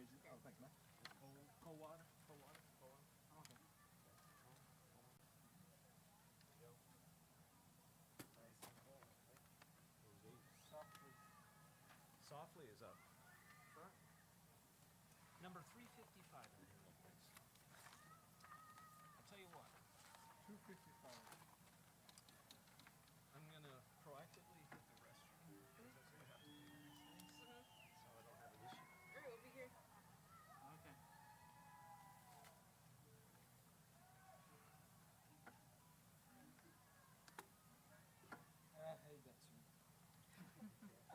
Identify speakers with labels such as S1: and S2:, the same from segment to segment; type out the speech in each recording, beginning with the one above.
S1: fridge. Oh, thanks, man. Cold water. Cold water. Cold water. Oh, okay. Yo. Nice and cold. Softly.
S2: Softly is up.
S1: Sure.
S2: Number 355 in here, please. I'll tell you what.
S1: 255.
S2: I'm going to proactively hit the restroom because I'm going to have to do these things so I don't have an issue.
S3: All right, we'll be here.
S1: Okay. I hate that too.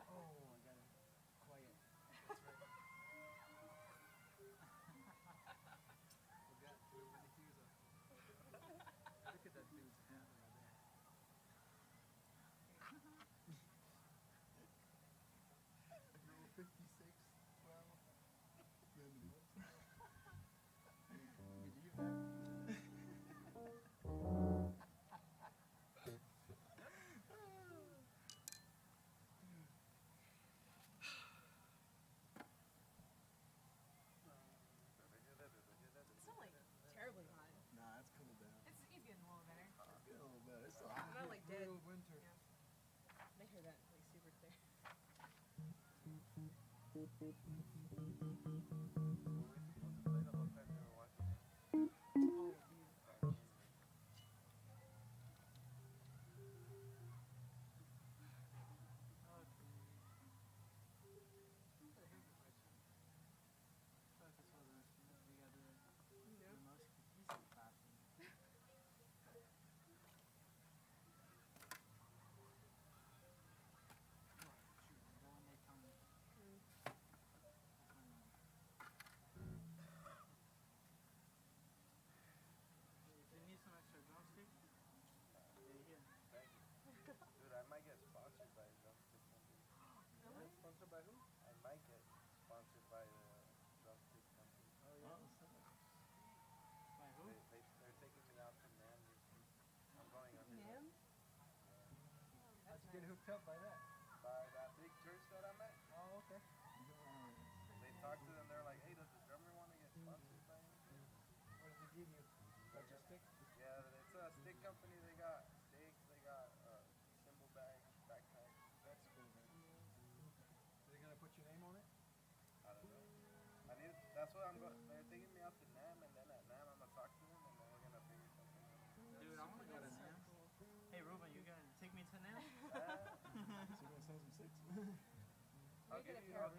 S1: Oh, I got it. Quiet. That's right. Forgot to open the keys up. Look at that dude's hand right there. 56, 12. Did you
S3: It's not like terribly hot.
S1: Nah, it's cool down.
S3: It's getting a little better.
S1: It's getting a little better. It's still
S3: Not
S1: hot.
S3: like dead.
S1: Real winter.
S3: Yeah. I hear that like super clear.
S1: Some extra drumstick? Yeah.
S4: Thank you. Dude, I might get sponsored by a drumstick company.
S3: Really?
S1: Sponsored by who?
S4: I might get sponsored by a drumstick company.
S1: Oh, yeah. By who?
S4: They're taking me out to Nam this week. I'm going under
S3: Nam?
S4: them. Yeah.
S1: How'd you get hooked up by that?
S4: By that big church that I'm at.
S1: Oh, okay.
S4: They talked to them, they're like, hey, does the drummer want to get sponsored by anything?
S1: What did they give you? Like a stick?
S4: Yeah, it's a stick company. They got sticks, they got cymbal bags, backpacks.
S1: That's cool, man. Are they gonna put your name on it?
S4: I don't know. That's what I'm going. They're taking me out to Nam, and then at Nam I'm gonna talk to them, and then we're gonna figure something out.
S1: Dude, I wanna go to Nam. Hey, Ruben, you gonna take me to Nam? So you're gonna sell some sticks?
S4: I'll give you a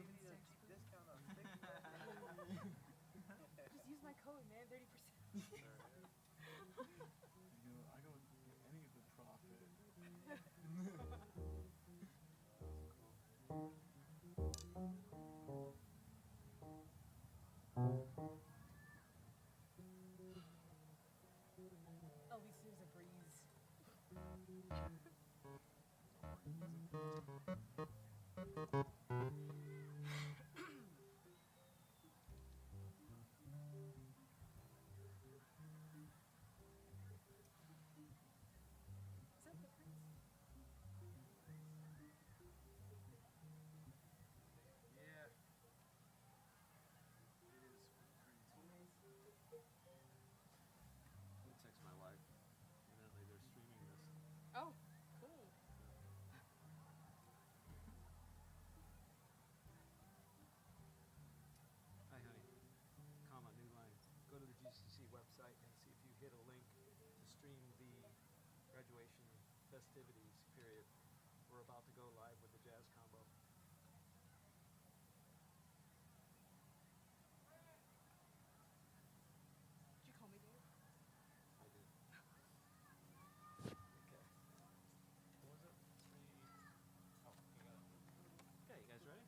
S4: cheap discount on sticks.
S3: Just use my code, man. 30%.
S1: I don't get any of the profit.
S3: At least there's a breeze. Is that the prince?
S1: Yeah. It is pretty
S2: I'll text my wife. Evidently they're streaming this.
S3: Oh, cool.
S2: Hi, honey. Comma, new line. Go to the GCC website and see if you hit a link to stream the graduation festivities period. We're about to go live with the jazz combo.
S3: Did you call me, Dave?
S2: I did. Okay. What was it? Oh, you got it. Okay, you guys ready?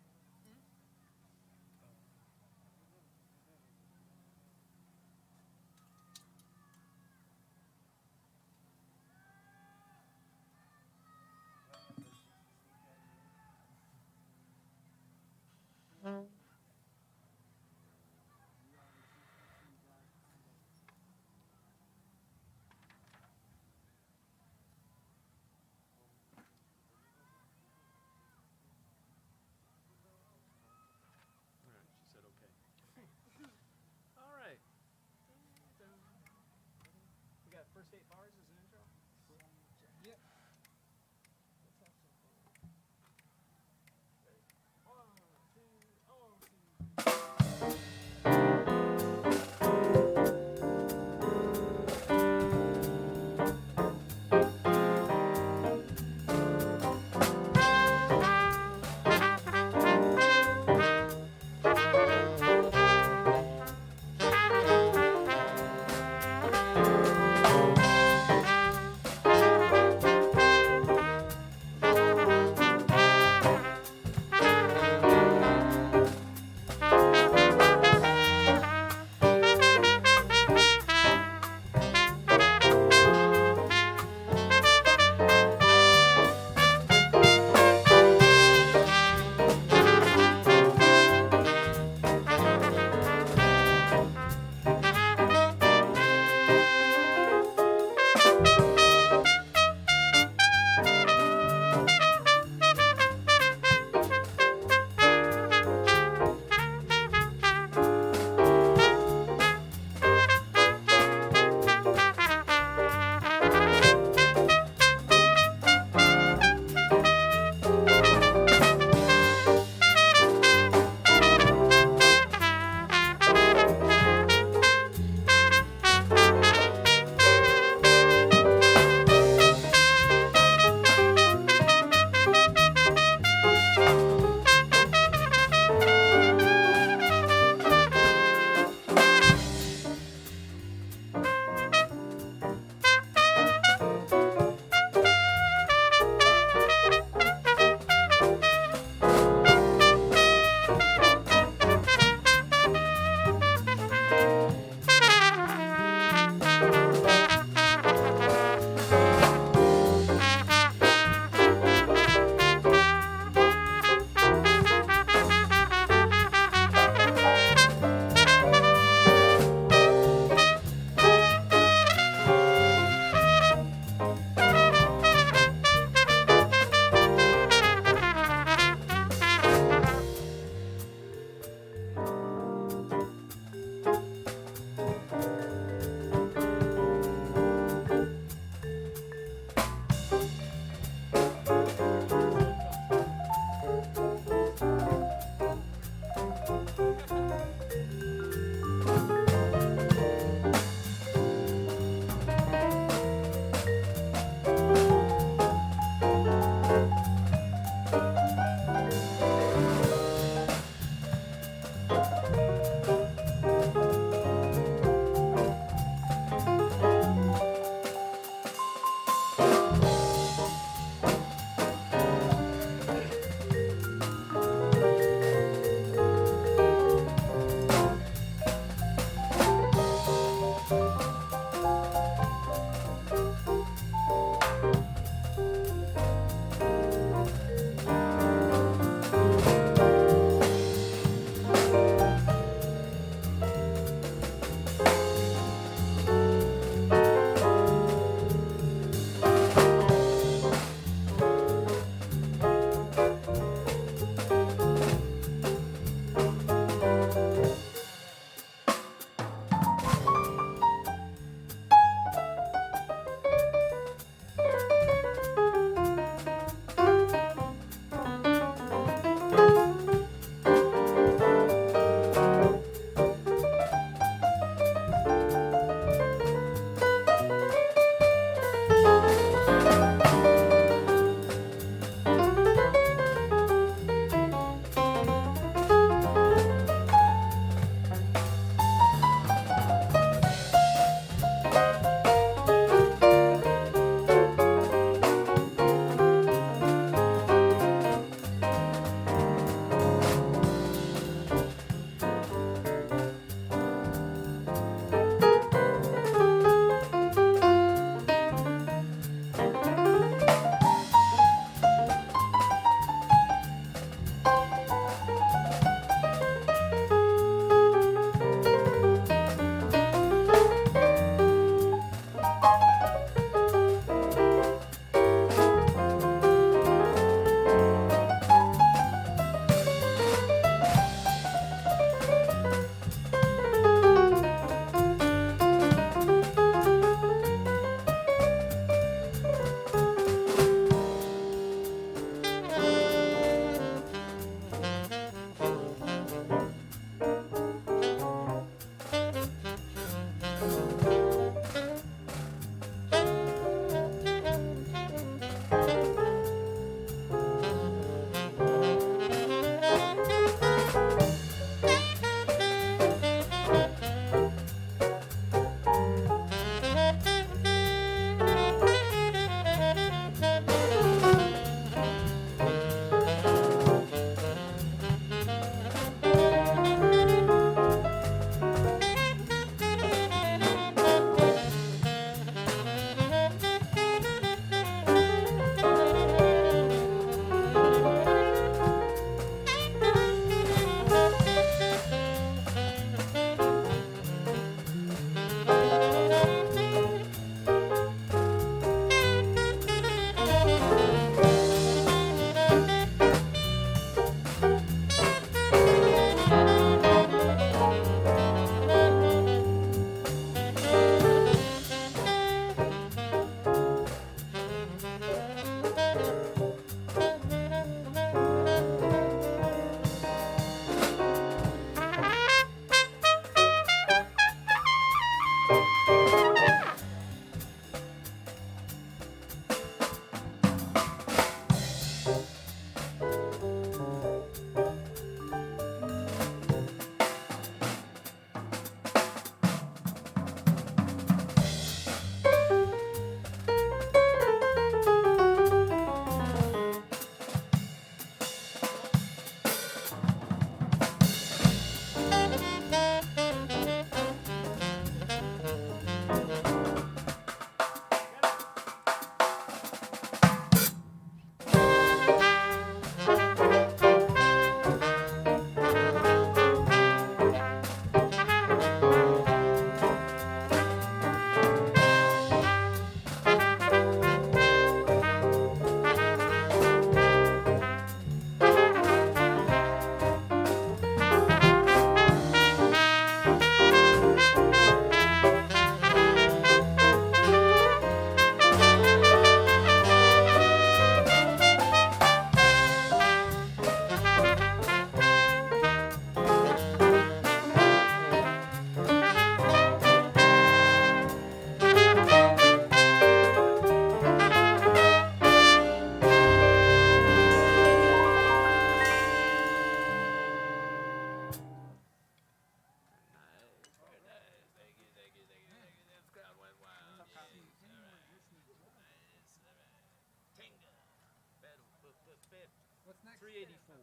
S2: 384.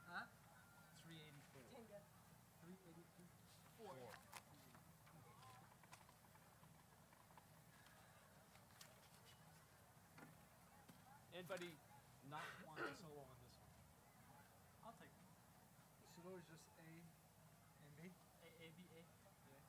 S1: Huh? 384. 382.
S3: 4.
S2: Anybody not want a solo on this one?
S1: I'll take it. Solo is just A and B. A, B, A. Yeah.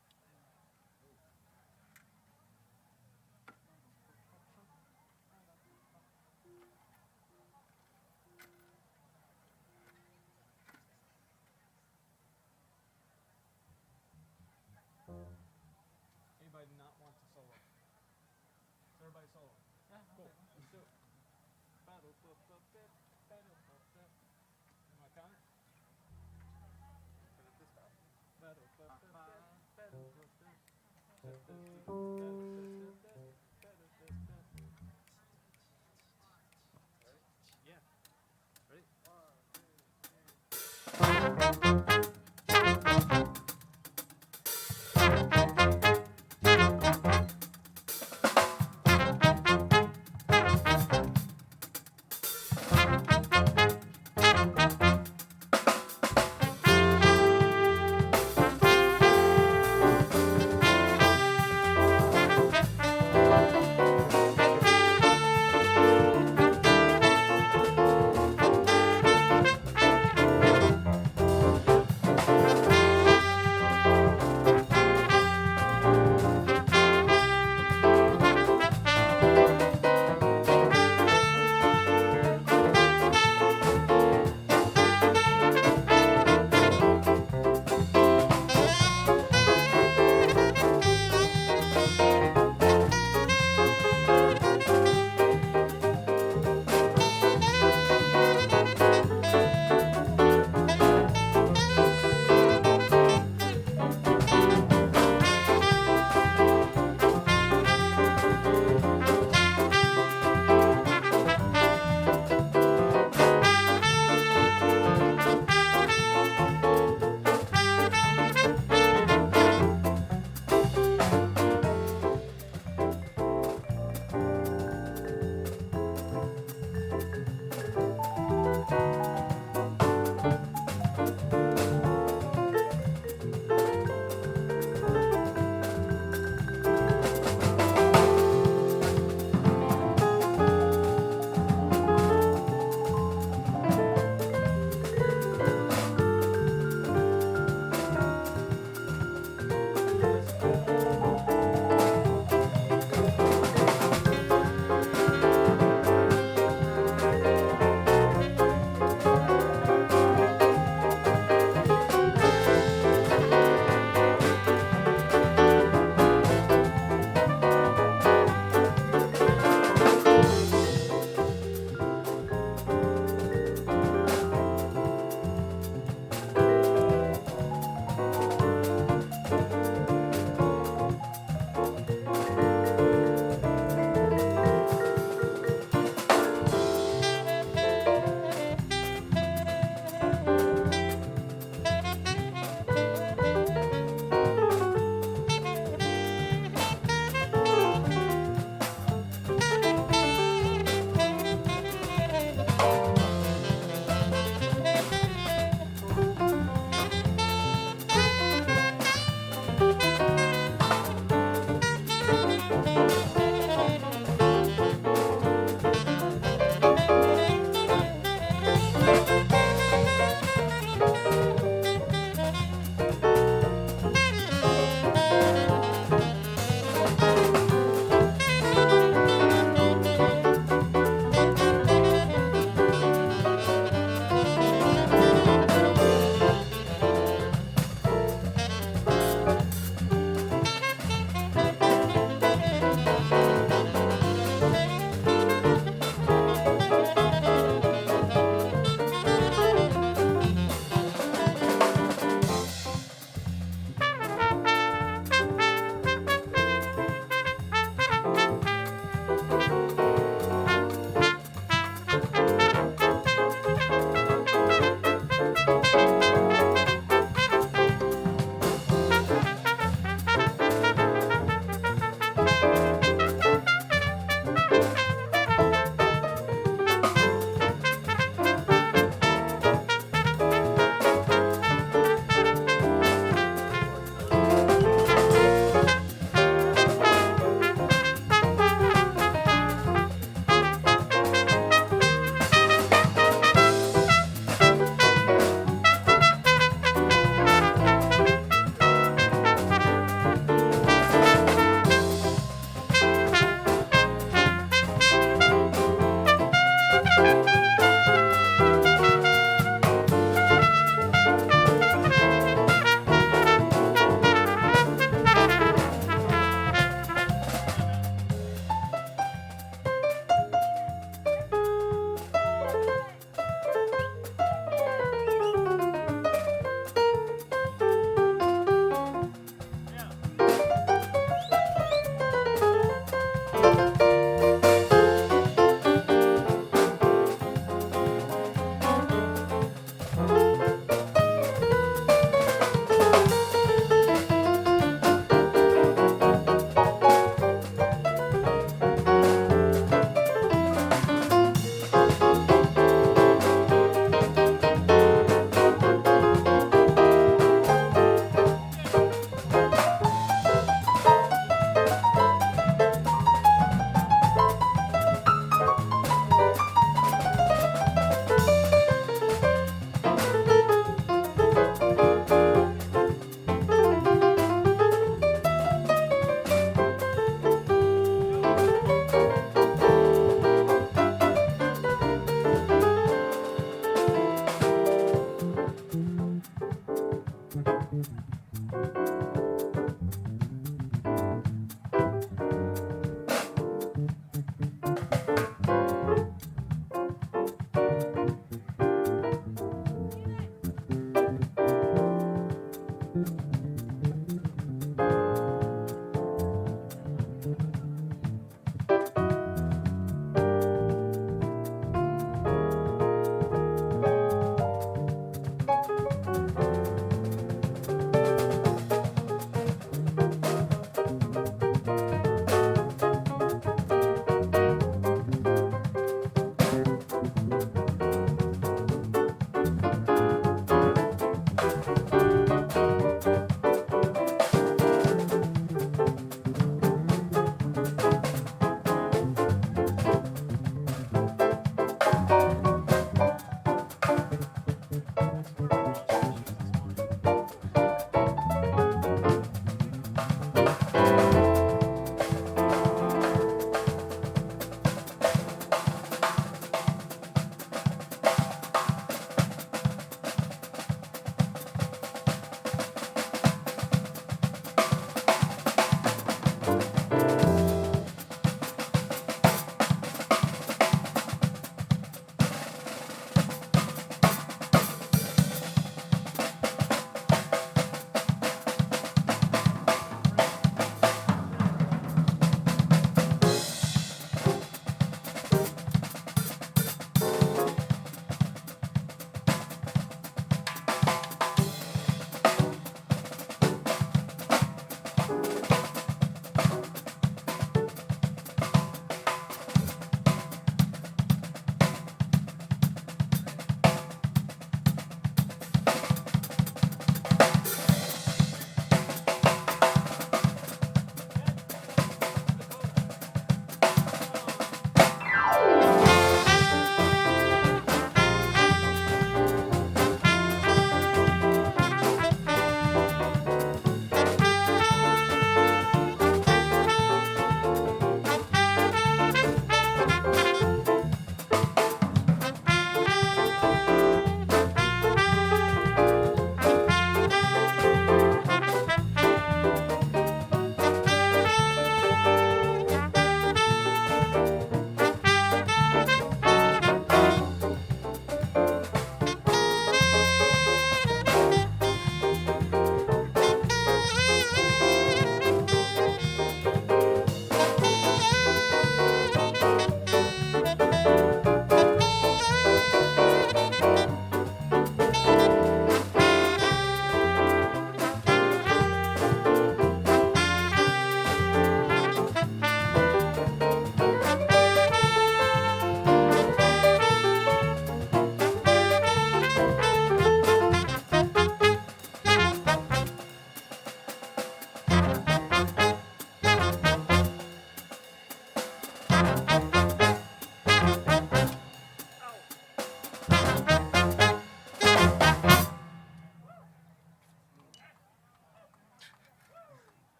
S2: Anybody not want to solo? Is everybody solo?
S1: Yeah,
S2: Cool. Let's do it. Battle, battle, am I counting?
S4: Put it this time.
S2: Battle, Yeah. Ready?
S4: 1, 2, 3.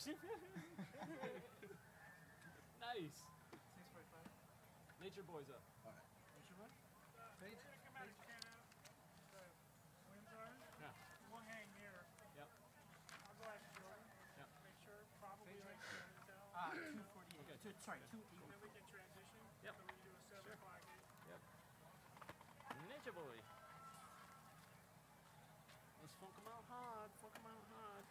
S2: Nice.
S1: 6:45.
S2: Nature boys up.
S1: What's your one? Page?
S5: Come out of Canada. The winds are.
S2: Yeah.
S5: We'll hang here.
S2: Yep.
S5: I'll go ask Jordan.
S2: Yep.
S5: Make sure. Probably
S1: Page
S5: like Glendale.
S1: 2:48.
S2: Okay.
S1: Sorry,
S5: Then
S1: 2:80.
S5: we can transition.
S2: Yep.
S5: So we can do a 7
S2: Sure.
S5: o'clock gate.
S2: Yep. Nature boy. Let's funk 'em out hard. Funk 'em out hard.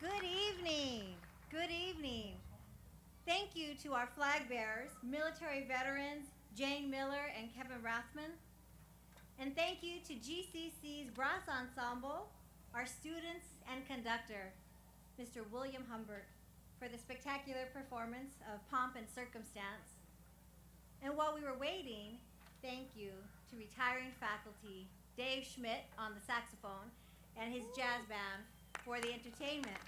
S6: Good evening. Good evening. Thank you to our flag bearers, military veterans Jane Miller and Kevin Rathman. And thank you to GCC's brass ensemble, our students and conductor, Mr. William Humbert, for the spectacular performance of Pomp and Circumstance. And while we were waiting, thank you to retiring faculty Dave Schmidt on the saxophone and his jazz band for the entertainment.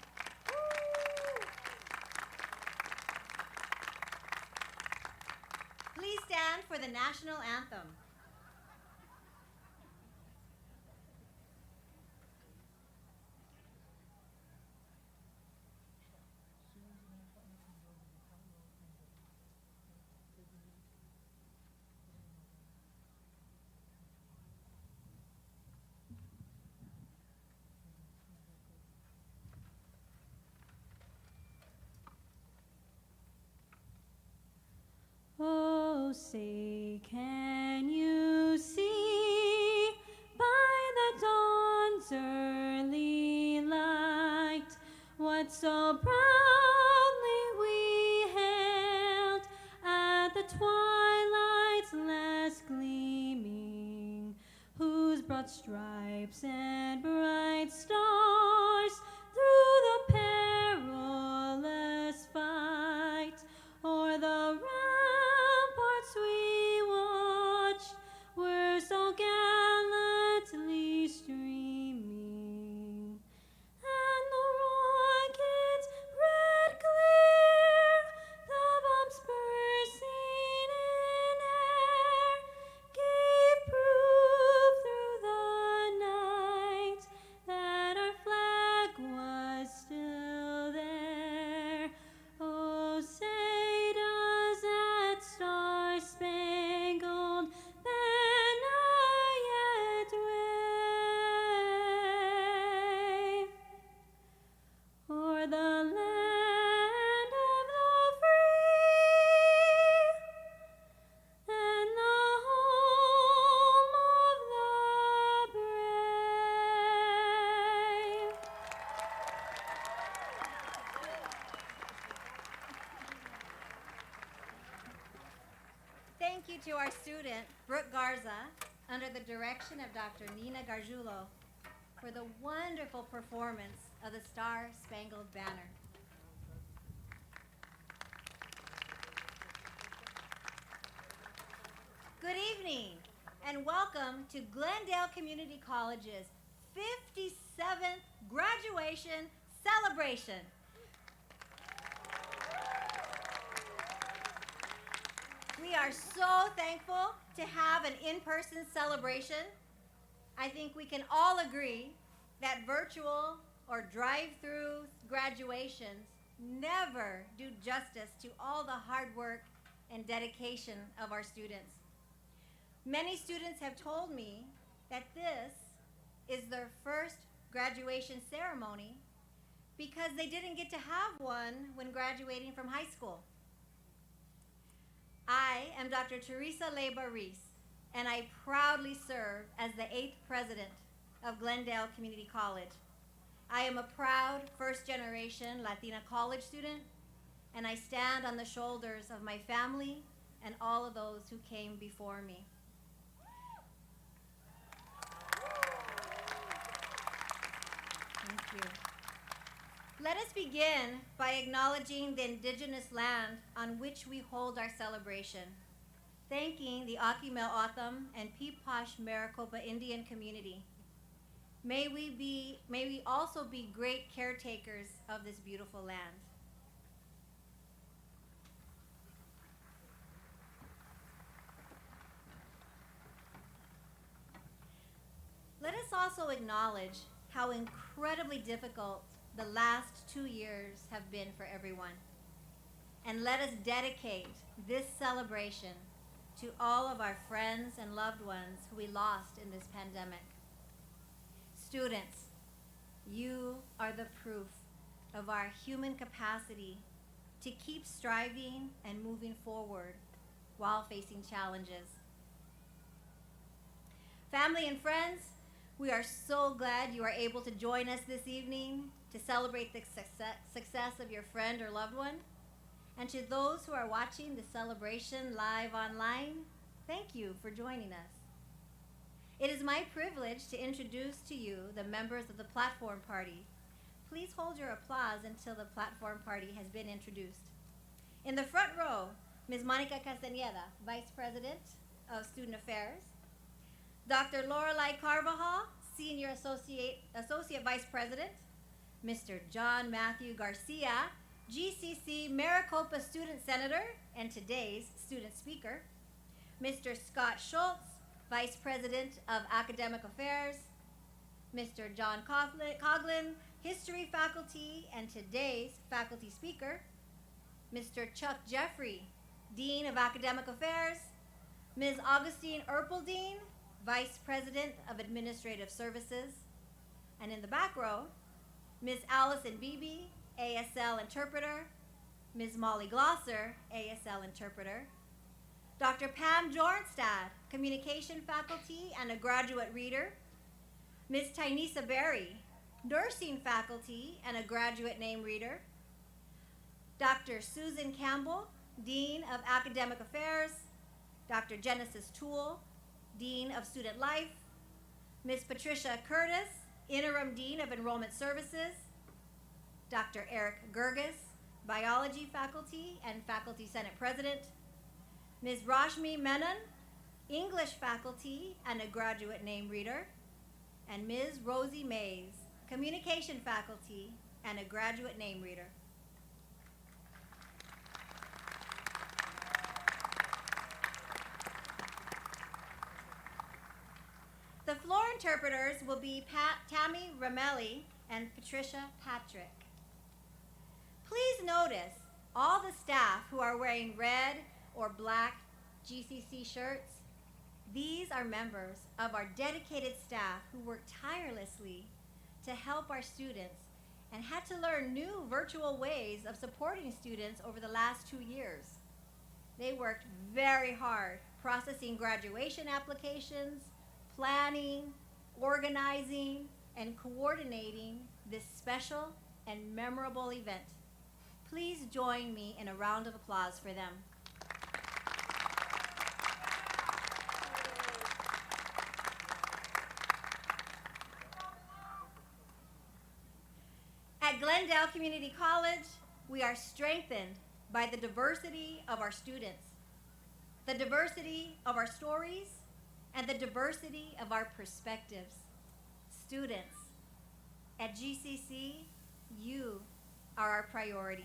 S6: Please stand for the national anthem.
S7: Oh, say, can you see by the dawn's early light what so proudly we hailed at the twilight's last gleaming, whose broad stripes and bright stars through the perilous fight o'er the ramparts we watched were so gallantly streaming, and the rocket's red glare, the bombs bursting in air, gave proof through the night that our flag was still there. Oh, say does that star-spangled banner yet wave o'er the land of the free and the home of the brave?
S6: Thank you to our student, Brooke Garza, under the direction of Dr. Nina Gargiulo, for the wonderful performance of the Star-Spangled Banner. Good evening, and welcome to Glendale Community College's 57th graduation celebration. We are so thankful to have an in-person celebration. I think we can all agree that virtual or drive-through graduations never do justice to all the hard work and dedication of our students. Many students have told me that this is their first graduation ceremony because they didn't get to have one when graduating from high school. I am Dr. Teresa Leyba Reese, and I proudly serve as the 8th president of Glendale Community College. I am a proud first-generation Latina college student, and I stand on the shoulders of my family and all of those who came before me. Thank you. Let us begin by acknowledging the indigenous land on which we hold our celebration, thanking the Akimel Otham and Peepash Maricopa Indian community. May we also be great caretakers of this beautiful land. Let us also acknowledge how incredibly difficult the last 2 years have been for everyone. And let us dedicate this celebration to all of our friends and loved ones who we lost in this pandemic. Students, you are the proof of our human capacity to keep striving and moving forward while facing challenges. Family and friends, we are so glad you are able to join us this evening to to celebrate the success of your friend or loved one. And to those who are watching the celebration live online, thank you for joining us. It is my privilege to introduce to you the members of the platform party. Please hold your applause until the platform party has been introduced. In the front row, Ms. Monica Castañeda, Vice President of Student Affairs. Dr. Lorelei Carvajal, Senior Associate Vice President. Mr. John Matthew Garcia, GCC Maricopa Student Senator and today's student speaker. Mr. Scott Schultz, Vice President of Academic Affairs. Mr. John Coughlin, History Faculty and today's faculty speaker. Mr. Chuck Jeffrey, Dean of Academic Affairs. Ms. Augustine Erpeldine, Vice President of Administrative Services. And in the back row, Ms. Allison Beebe, ASL Interpreter. Ms. Molly Glosser, ASL Interpreter. Dr. Pam Jornstad, Communication Faculty and a graduate reader. Ms. Tynesa Berry, Nursing Faculty and a graduate name reader. Dr. Susan Campbell, Dean of Academic Affairs. Dr. Genesis Toole, Dean of Student Life. Ms. Patricia Curtis, Interim Dean of Enrollment Services. Dr. Eric Gerges, Biology Faculty and Faculty Senate President. Ms. Rashmi Menon, English Faculty and a graduate name reader. And Ms. Rosie Mays, Communication Faculty and a graduate name reader. The floor interpreters will be Tammy Ramelli and Patricia Patrick. Please notice all the staff who are wearing red or black GCC shirts. These are members of our dedicated staff who work tirelessly to help our students and had to learn new virtual ways of supporting students over the last 2 years. They worked very hard processing graduation applications, planning, organizing, and coordinating this special and memorable event. Please join me in a round of applause for them. At Glendale Community College, we are strengthened by the diversity of our students, the diversity of our stories, and the diversity of our perspectives. Students, at GCC, you are our priority.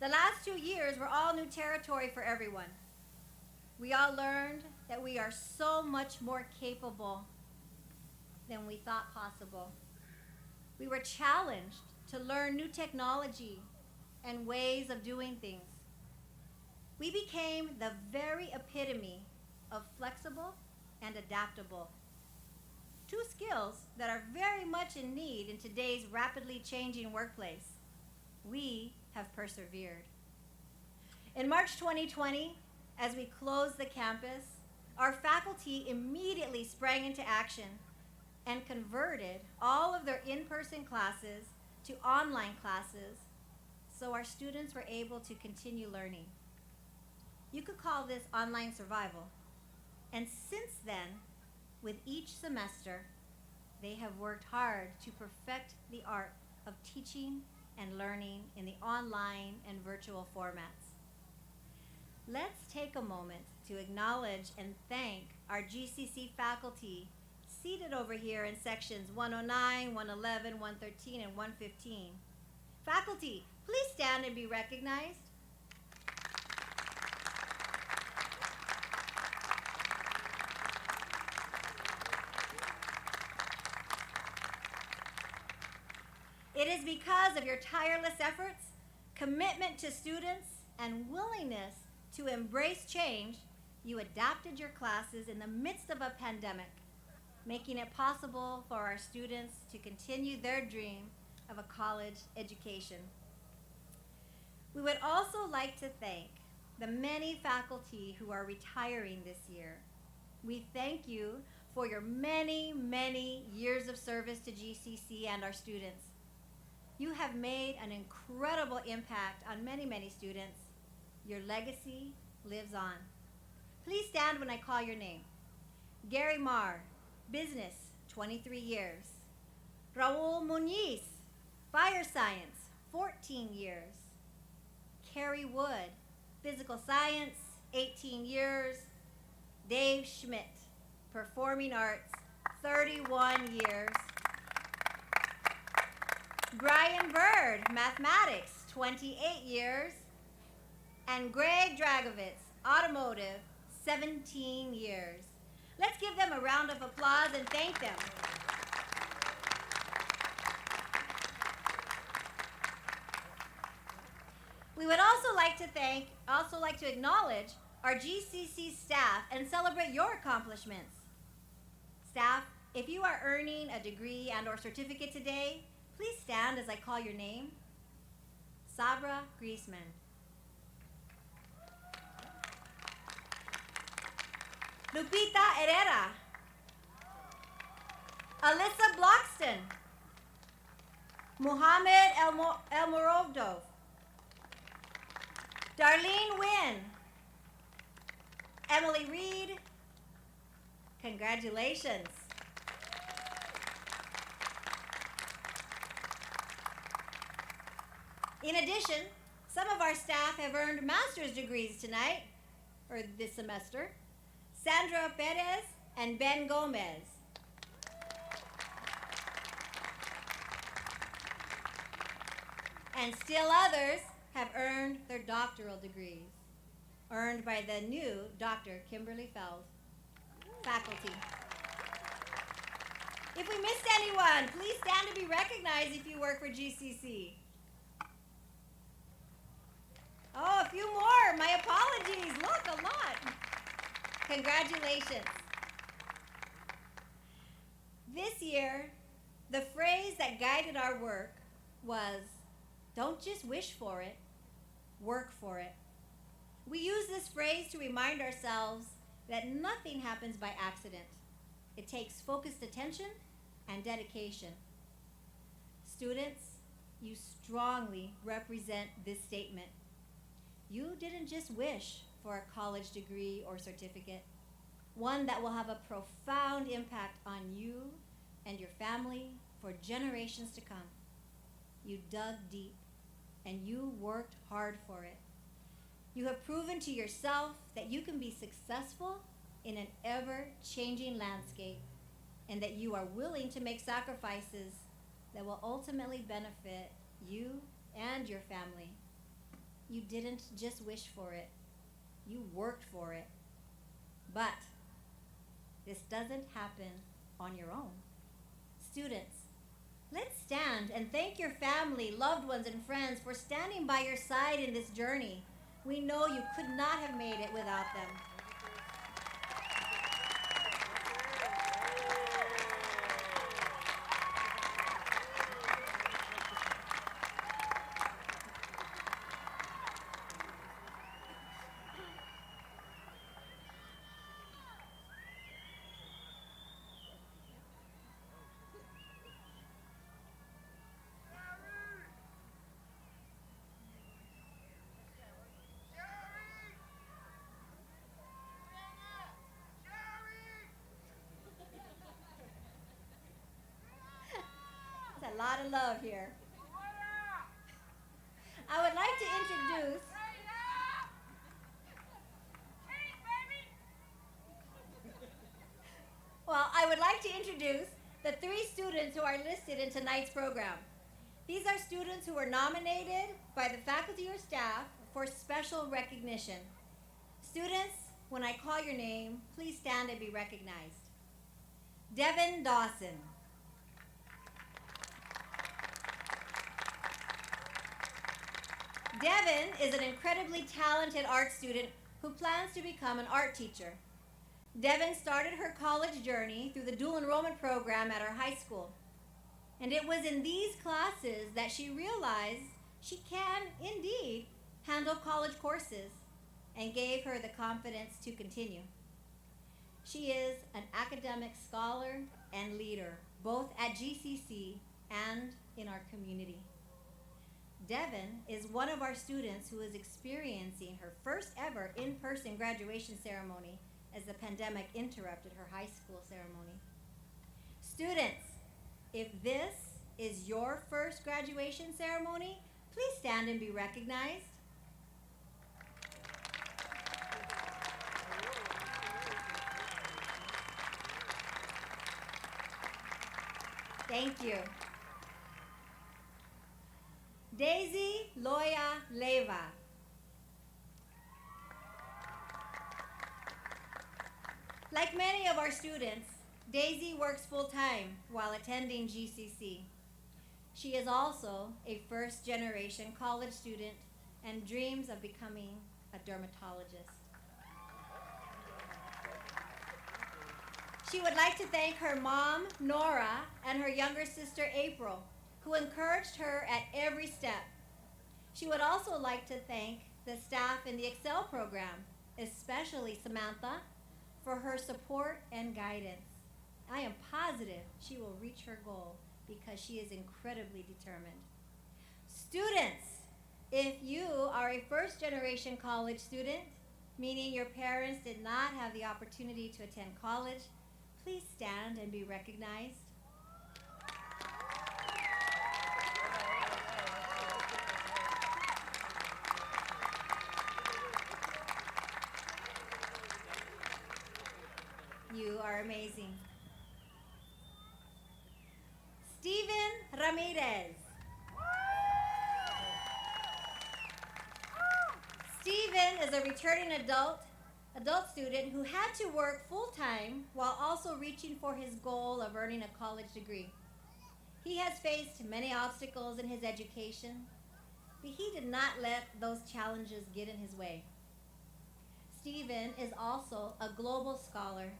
S6: The last 2 years were all new territory for everyone. We all learned that we are so much more capable than we thought possible. We were challenged to learn new technology and ways of doing things. We became the very epitome of flexible and adaptable. 2 skills that are very much in need in today's rapidly changing workplace. We have persevered. In March 2020, as we closed the campus, our faculty immediately sprang into action and converted all of their in-person classes to online classes so our students were able to continue learning. You could call this online survival. And since then, with each semester, they have worked hard to perfect the art of teaching and learning in the online and virtual formats. Let's take a moment to acknowledge and thank our GCC faculty seated over here in sections 109, 111, 113, and 115. Faculty, please stand and be recognized. It is because of your tireless efforts, commitment to students, and willingness to embrace change, you adapted your classes in the midst of a pandemic, making it possible for our students to continue their dream of a college education. We would also like to thank the many faculty who are retiring this year. We thank you for your many, many years of service to GCC and our students. You have made an incredible impact on many, many students. Your legacy lives on. Please stand when I call your name. Gary Marr, business, 23 years. Raul Muniz, fire science, 14 years. Carrie Wood, physical science, 18 years. Dave Schmidt, performing arts, 31 years. Brian Bird, mathematics, 28 years. And Greg Dragovitz, automotive, 17 years. Let's give them a round of applause and thank them. We would also like to acknowledge our GCC staff and celebrate your accomplishments. Staff, if you are earning a degree and or certificate today, please stand as I call your name. Sabra Griezmann. Lupita Herrera. Alyssa Bloxton. Muhammad Elmorodov. Darlene Wynn. Emily Reed. Congratulations. In addition, some of our staff have earned master's degrees tonight, or this semester. Sandra Perez and Ben Gomez. And still others have earned their doctoral degrees, earned by the new Dr. Kimberly Feld, faculty. If we missed anyone, please stand to be recognized if you work for GCC. Oh, a few more. My apologies. Look, a lot. Congratulations. This year, the phrase that guided our work was, don't just wish for it, work for it. We use this phrase to remind ourselves that nothing happens by accident. It takes focused attention and dedication. Students, you strongly represent this statement. You didn't just wish for a college degree or certificate, one that will have a profound impact on you and your family for generations to come. You dug deep and you worked hard for it. You have proven to yourself that you can be successful in an ever-changing landscape and that you are willing to make sacrifices that will ultimately benefit you and your family. You didn't just wish for it. You worked for it. But this doesn't happen on your own. Students, let's stand and thank your family, loved ones, and friends for standing by your side in this journey. We know you could not have made it without them. A lot of love here. I would like to introduce the 3 students who are listed in tonight's program. These are students who were nominated by the faculty or staff for special recognition. Students, when I call your name, please stand and be recognized. Devin Dawson. Devin is an incredibly talented art student who plans to become an art teacher. Devin started her college journey through the dual enrollment program at her high school. And it was in these classes that she realized she can indeed handle college courses and gave her the confidence to continue. She is an academic scholar and leader, both at GCC and in our community. Devon is one of our students who is experiencing her first ever in-person graduation ceremony as the pandemic interrupted her high school ceremony. Students, if this is your first graduation ceremony, please stand and be recognized. Thank you. Daisy Loya Leva. Like many of our students, Daisy works full-time while attending GCC. She is also a first-generation college student and dreams of becoming a dermatologist. She would like to thank her mom, Nora, and her younger sister, April, who encouraged her at every step. She would also like to thank the staff in the Excel program, especially Samantha, for her support and guidance. I am positive she will reach her goal because she is incredibly determined. Students, if you are a first-generation college student, meaning your parents did not have the opportunity to attend college, please stand and be recognized. You are amazing. Steven Ramirez. Steven is a returning adult student who had to work full-time while also reaching for his goal of earning a college degree. He has faced many obstacles in his education, but he did not let those challenges get in his way. Steven is also a global scholar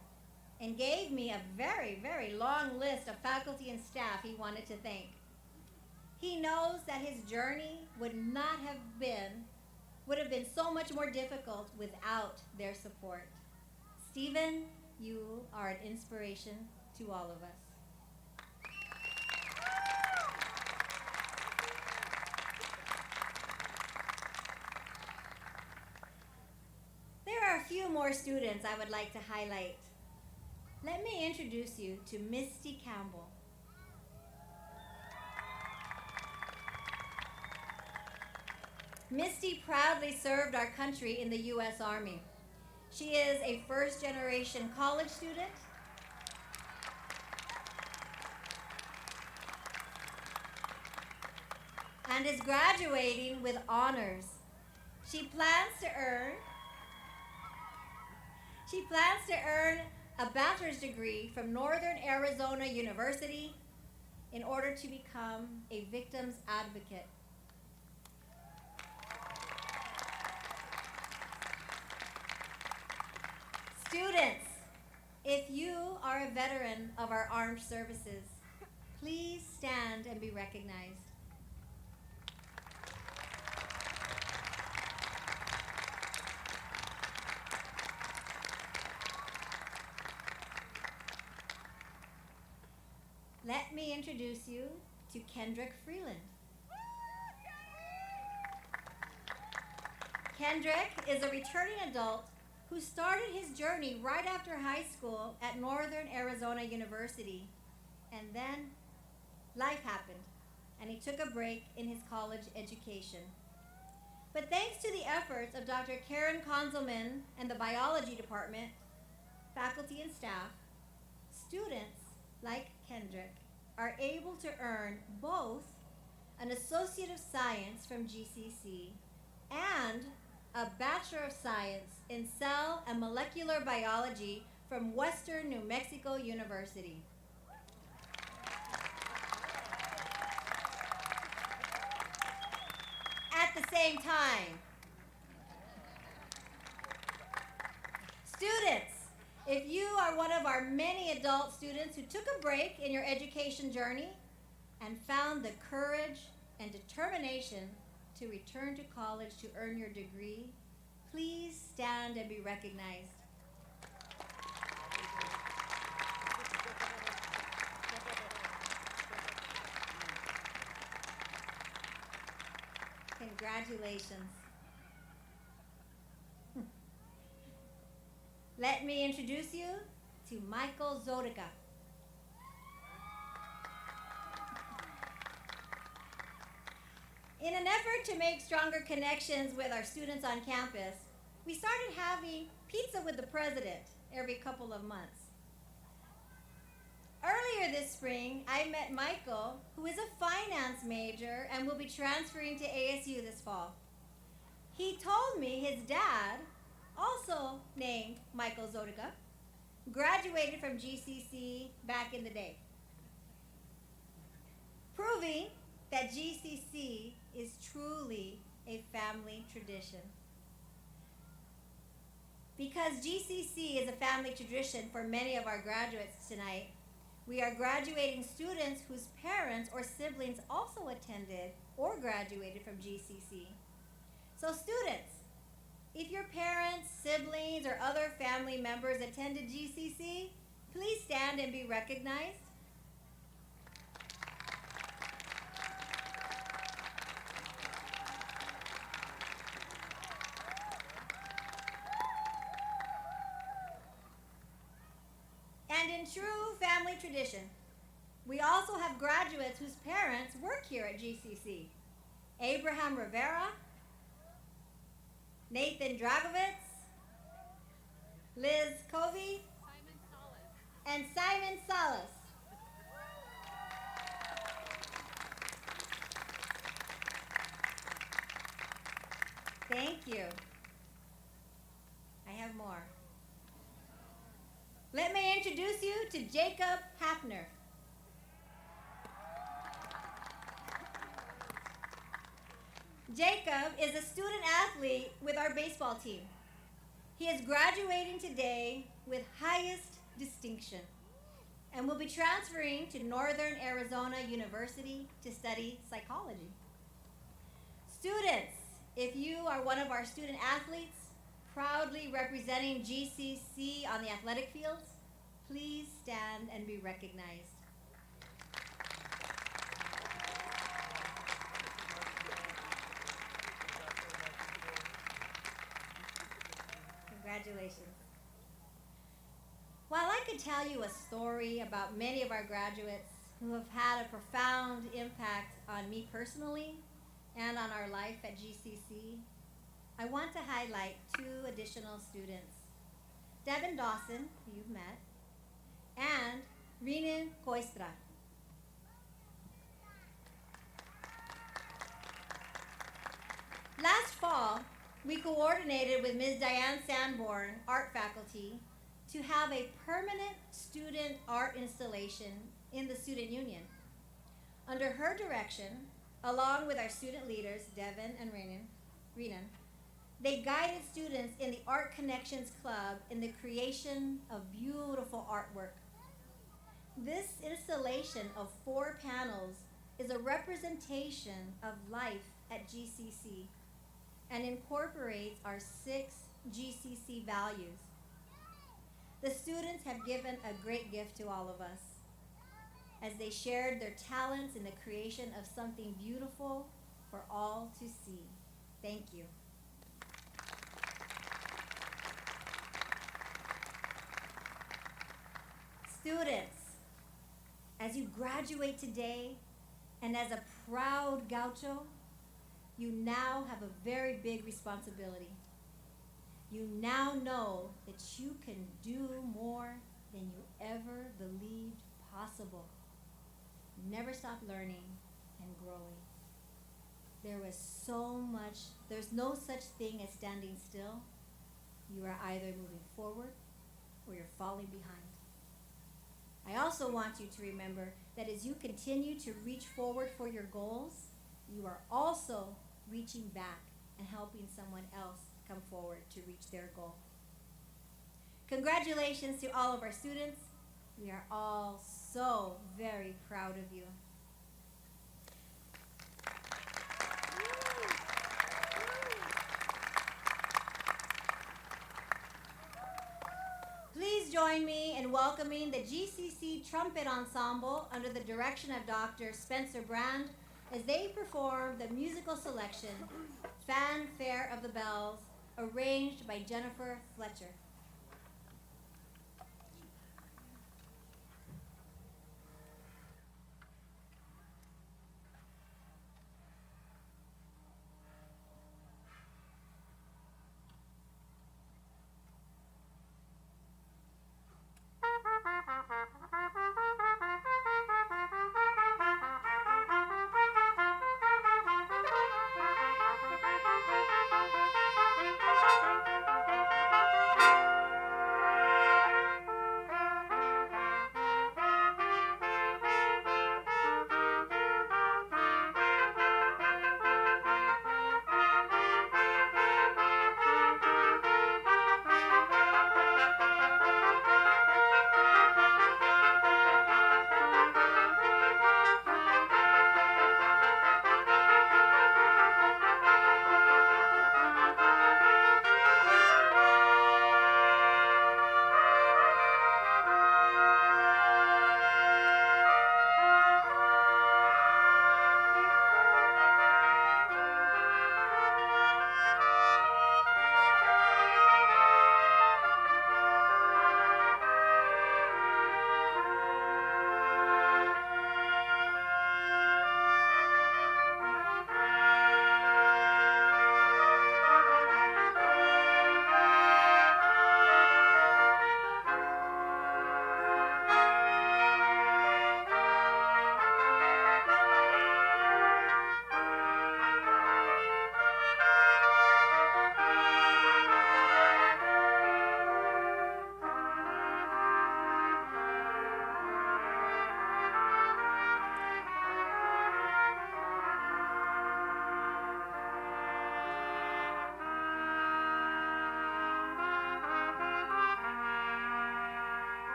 S6: and gave me a very, very long list of faculty and staff he wanted to thank. He knows that his journey would have been so much more difficult without their support. Steven, you are an inspiration to all of us. There are a few more students I would like to highlight. Let me introduce you to Misty Campbell. Misty proudly served our country in the U.S. Army. She is a first-generation college student and is graduating with honors. She plans to earn a bachelor's degree from Northern Arizona University in order to become a victim's advocate. Students, if you are a veteran of our armed services, please stand and be recognized. Let me introduce you to Kendrick Freeland. Kendrick is a returning adult who started his journey right after high school at Northern Arizona University. And then life happened, and he took a break in his college education. But thanks to the efforts of Dr. Karen Konzelman and the biology department, faculty and staff, students like Kendrick are able to earn both an Associate of Science from GCC and a Bachelor of Science in Cell and Molecular Biology from Western New Mexico University. At the same time, students, if you are one of our many adult students who took a break in your education journey and found the courage and determination to return to college to earn your degree, please stand and be recognized. Congratulations. Let me introduce you to Michael Zodica. In an effort to make stronger connections with our students on campus, we started having pizza with the president every couple of months. Earlier this spring, I met Michael, who is a finance major and will be transferring to ASU this fall. He told me his dad, also named Michael Zodica, graduated from GCC back in the day, proving that GCC is truly a family tradition. Because GCC is a family tradition for many of our graduates tonight, we are graduating students whose parents or siblings also attended or graduated from GCC. So students, if your parents, siblings, or other family members attended GCC, please stand and be recognized. And in true family tradition, we also have graduates whose parents work here at GCC. Abraham Rivera, Nathan Dragovitz, Liz Covey, and Simon Salas. Thank you. I have more. Let me introduce you to Jacob Hafner. Jacob is a student athlete with our baseball team. He is graduating today with highest distinction and will be transferring to Northern Arizona University to study psychology. Students, if you are one of our student athletes proudly representing GCC on the athletic fields, please stand and be recognized. Congratulations. While I could tell you a story about many of our graduates who have had a profound impact on me personally and on our life at GCC, I want to highlight two additional students, Devin Dawson, who you've met, and Renan Koistra. Last fall, we coordinated with Ms. Diane Sanborn, art faculty, to have a permanent student art installation in the Student Union. Under her direction, along with our student leaders, Devin and Renan, they guided students in the Art Connections Club in the creation of beautiful artwork. This installation of 4 panels is a representation of life at GCC and incorporates our 6 GCC values. The students have given a great gift to all of us as they shared their talents in the creation of something beautiful for all to see. Thank you. Students, as you graduate today and as a proud gaucho, you now have a very big responsibility. You now know that you can do more than you ever believed possible. Never stop learning and growing. There's no such thing as standing still. You are either moving forward or you're falling behind. I also want you to remember that as you continue to reach forward for your goals, you are also reaching back and helping someone else come forward to reach their goal. Congratulations to all of our students. We are all so very proud of you. Please join me in welcoming the GCC Trumpet Ensemble under the direction of Dr. Spencer Brand, as they perform the musical selection, Fanfare of the Bells, arranged by Jennifer Fletcher.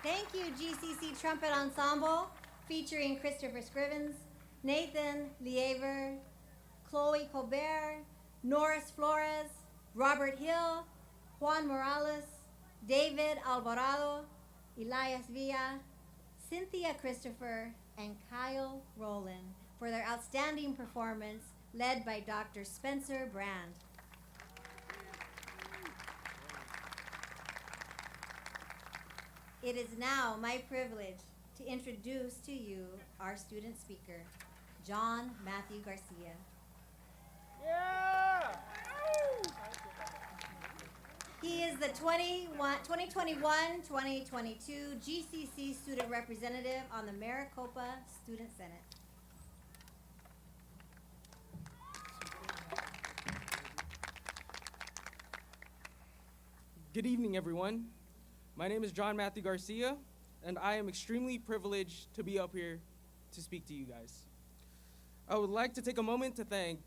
S6: Thank you, GCC Trumpet Ensemble, featuring Christopher Scrivens, Nathan Liever, Chloe Colbert, Norris Flores, Robert Hill, Juan Morales, David Alvarado, Elias Villa, Cynthia Christopher, and Kyle Rowland for their outstanding performance led by Dr. Spencer Brand. It is now my privilege to introduce to you our student speaker, John Matthew Garcia.
S1: Yeah!
S6: He is the 2021-2022 GCC student representative on the Maricopa Student Senate.
S8: Good evening, everyone. My name is John Matthew Garcia, and I am extremely privileged to be up here to speak to you guys. I would like to take a moment to thank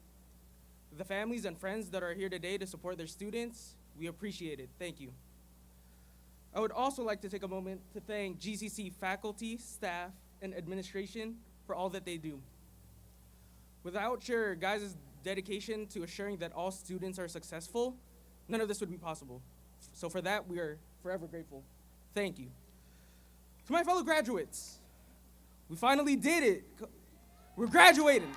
S8: the families and friends that are here today to support their students. We appreciate it. Thank you. I would also like to take a moment to thank GCC faculty, staff, and administration for all that they do. Without your guys' dedication to assuring that all students are successful, none of this would be possible. So for that, we are forever grateful. Thank you. To my fellow graduates, we finally did it. We're graduating.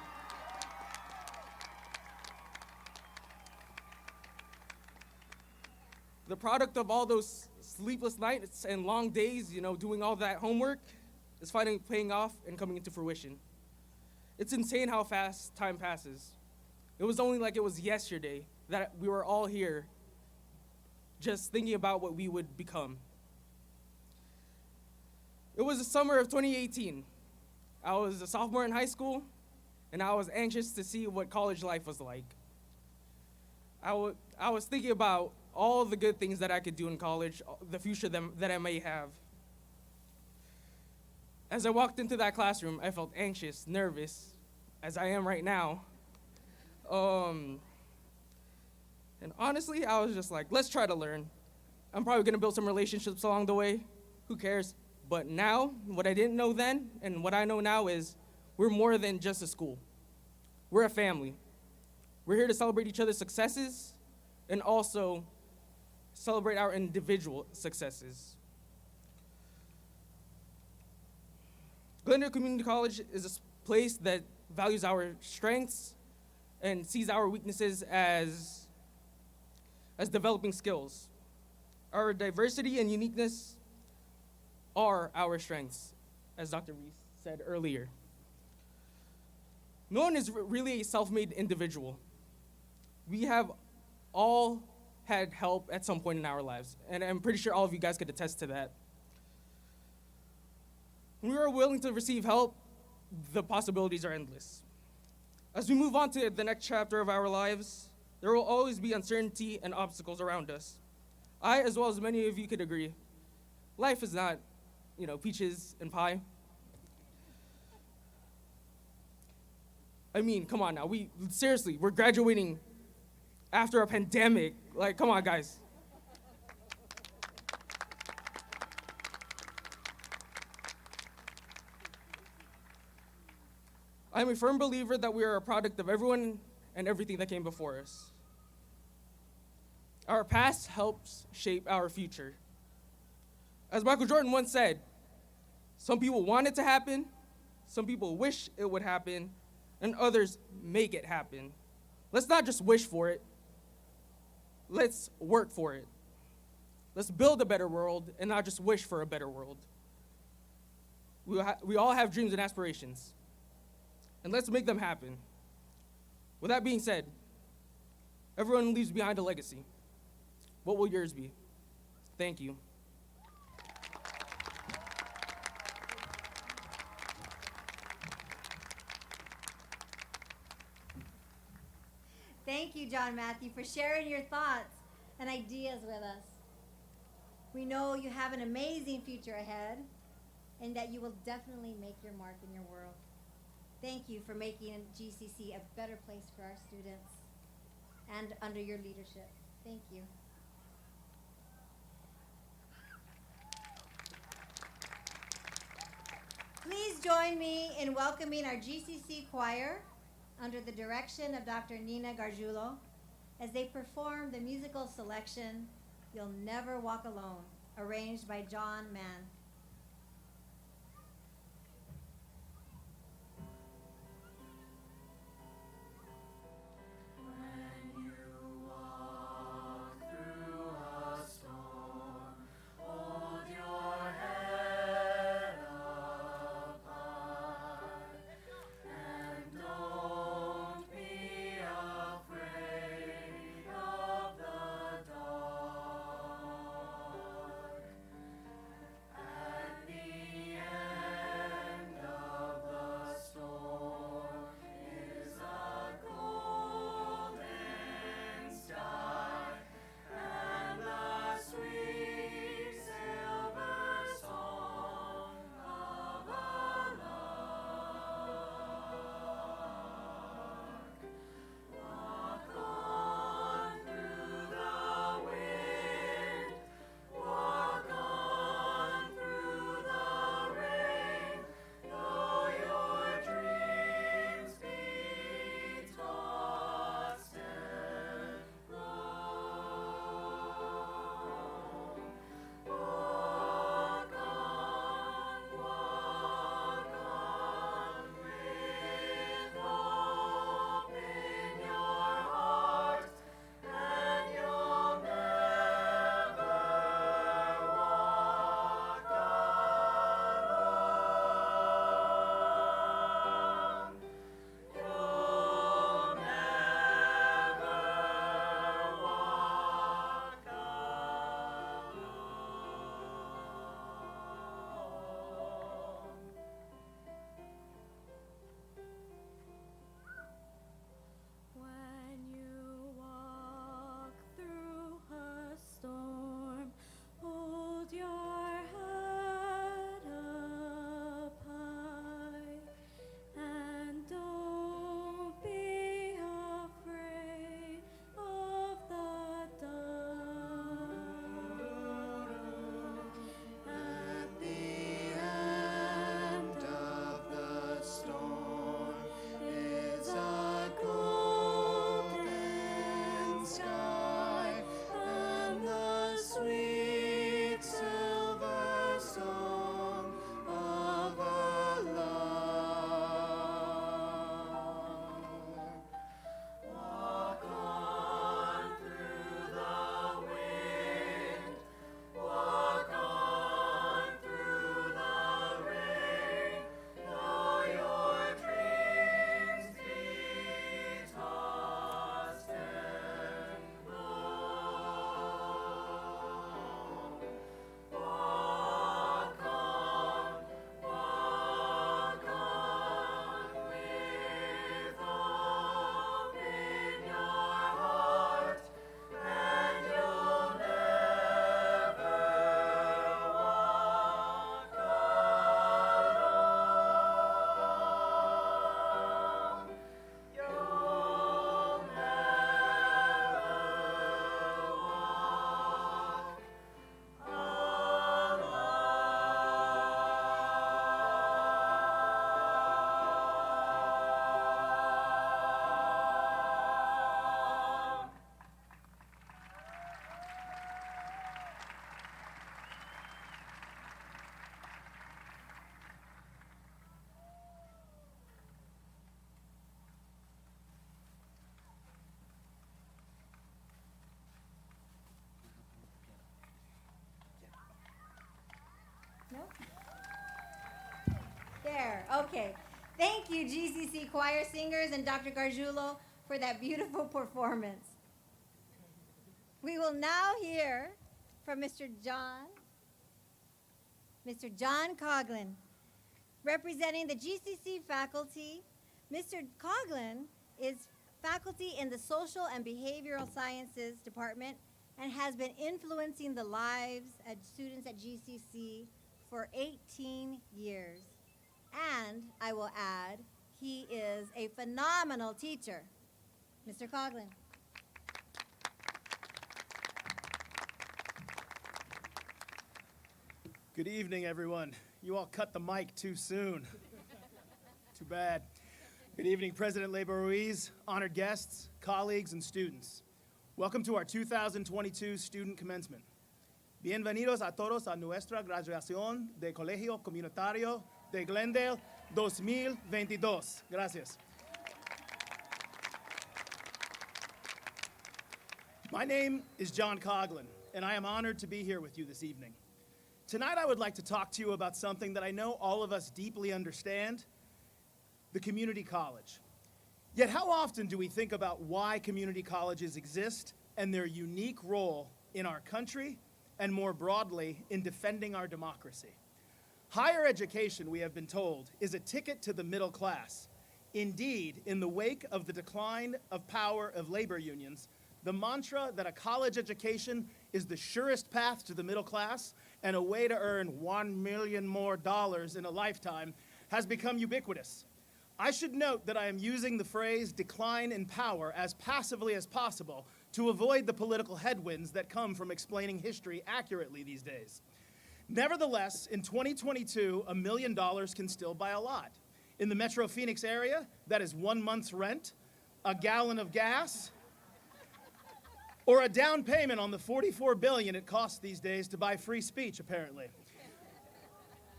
S8: The product of all those sleepless nights and long days, doing all that homework, is finally paying off and coming into fruition. It's insane how fast time passes. It was only like it was yesterday that we were all here just thinking about what we would become. It was the summer of 2018. I was a sophomore in high school, and I was anxious to see what college life was like. I was thinking about all the good things that I could do in college, the future that I may have. As I walked into that classroom, I felt anxious, nervous, as I am right now. And honestly, I was just like, let's try to learn. I'm probably gonna build some relationships along the way. Who cares? But now, what I didn't know then, and what I know now is, we're more than just a school. We're a family. We're here to celebrate each other's successes, and also celebrate our individual successes. Glendale Community College is a place that values our strengths and sees our weaknesses as developing skills. Our diversity and uniqueness are our strengths, as Dr. Reese said earlier. No one is really a self-made individual. We have all had help at some point in our lives, and I'm pretty sure all of you guys could attest to that. When we are willing to receive help, the possibilities are endless. As we move on to the next chapter of our lives, there will always be uncertainty and obstacles around us. I, as well as many of you, could agree. Life is not, peaches and pie. I mean, come on now. We're graduating after a pandemic. Like, come on, guys. I'm a firm believer that we are a product of everyone and everything that came before us. Our past helps shape our future. As Michael Jordan once said, some people want it to happen, some people wish it would happen, and others make it happen. Let's not just wish for it. Let's work for it. Let's build a better world and not just wish for a better world. We all have dreams and aspirations, and let's make them happen. With that being said, everyone leaves behind a legacy. What will yours be? Thank you.
S6: Thank you, John Matthew, for sharing your thoughts and ideas with us. We know you have an amazing future ahead and that you will definitely make your mark in your world. Thank you for making GCC a better place for our students and under your leadership. Thank you. Please join me in welcoming our GCC choir under the direction of Dr. Nina Gargiulo as they perform the musical selection, You'll Never Walk Alone, arranged by John Mann. No? There, okay. Thank you, GCC choir singers and Dr. Gargiulo, for that beautiful performance. We will now hear from Mr. John Coughlin, representing the GCC faculty. Mr. Coughlin is faculty in the Social and Behavioral Sciences Department and has been influencing the lives of students at GCC for 18 years. And I will add, he is a phenomenal teacher. Mr. Coughlin.
S5: Good evening, everyone. You all cut the mic too soon. Too bad. Good evening, President Labor Ruiz, honored guests, colleagues, and students. Welcome to our 2022 student commencement. Bienvenidos a todos a nuestra graduación de Colegio Comunitario de Glendale 2022. Gracias. My name is John Coughlin, and I am honored to be here with you this evening. Tonight, I would like to talk to you about something that I know all of us deeply understand, the community college. Yet how often do we think about why community colleges exist and their unique role in our country and more broadly in defending our democracy? Higher education, we have been told, is a ticket to the middle class. Indeed, in the wake of the decline of power of labor unions, the mantra that a college education is the surest path to the middle class and a way to earn $1 million more in a lifetime has become ubiquitous. I should note that I am using the phrase decline in power as passively as possible to avoid the political headwinds that come from explaining history accurately these days. Nevertheless, in 2022, $1 million can still buy a lot. In the Metro Phoenix area, that is 1 month's rent, a gallon of gas, or a down payment on the $44 billion it costs these days to buy free speech, apparently.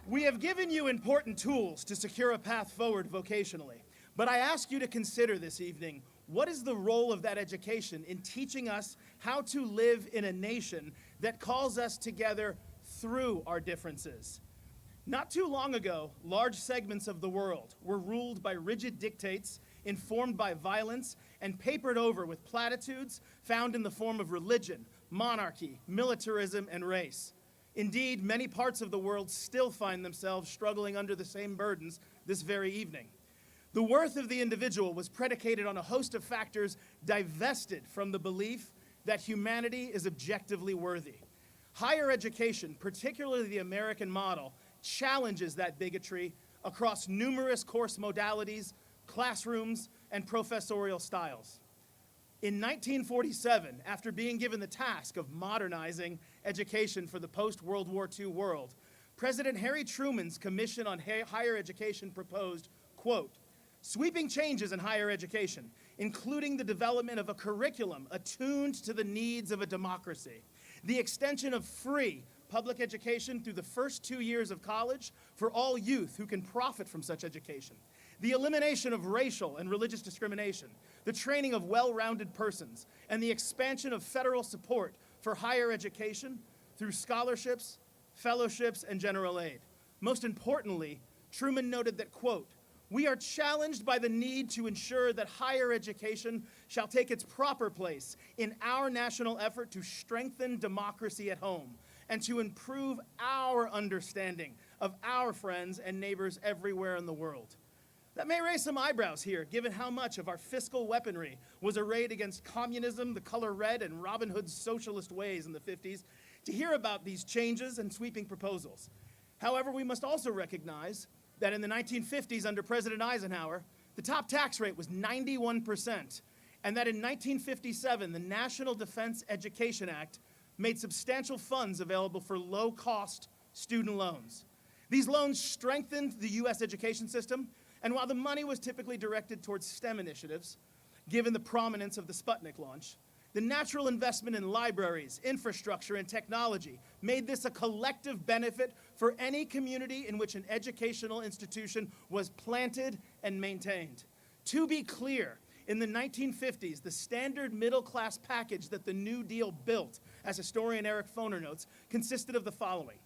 S5: We have given you important tools to secure a path forward vocationally, but I ask you to consider this evening, what is the role of that education in teaching us how to live in a nation that calls us together through our differences? Not too long ago, large segments of the world were ruled by rigid dictates, informed by violence, and papered over with platitudes found in the form of religion, monarchy, militarism, and race. Indeed, many parts of the world still find themselves struggling under the same burdens this very evening. The worth of the individual was predicated on a host of factors divested from the belief that humanity is objectively worthy. Higher education, particularly the American model, challenges that bigotry across numerous course modalities, classrooms, and professorial styles. In 1947, after being given the task of modernizing education for the post-World War II world, President Harry Truman's Commission on Higher Education proposed, quote, sweeping changes in higher education, including the development of a curriculum attuned to the needs of a democracy, the extension of free public education through the first 2 years of college for all youth who can profit from such education, the elimination of racial and religious discrimination, the training of well-rounded persons, and the expansion of federal support for higher education through scholarships, fellowships, and general aid. Most importantly, Truman noted that, quote, we are challenged by the need to ensure that higher education shall take its proper place in our national effort to strengthen democracy at home and to improve our understanding of our friends and neighbors everywhere in the world. That may raise some eyebrows here, given how much of our fiscal weaponry was arrayed against communism, the color red, and Robin Hood's socialist ways in the 50s, to hear about these changes and sweeping proposals. However, we must also recognize that in the 1950s under President Eisenhower, the top tax rate was 91%, and that in 1957, the National Defense Education Act made substantial funds available for low-cost student loans. These loans strengthened the U.S. education system, and while the money was typically directed towards STEM initiatives, given the prominence of the Sputnik launch, the natural investment in libraries, infrastructure, and technology made this a collective benefit for any community in which an educational institution was planted and maintained. To be clear, in the 1950s, the standard middle-class package that the New Deal built, as historian Eric Foner notes, consisted of the following: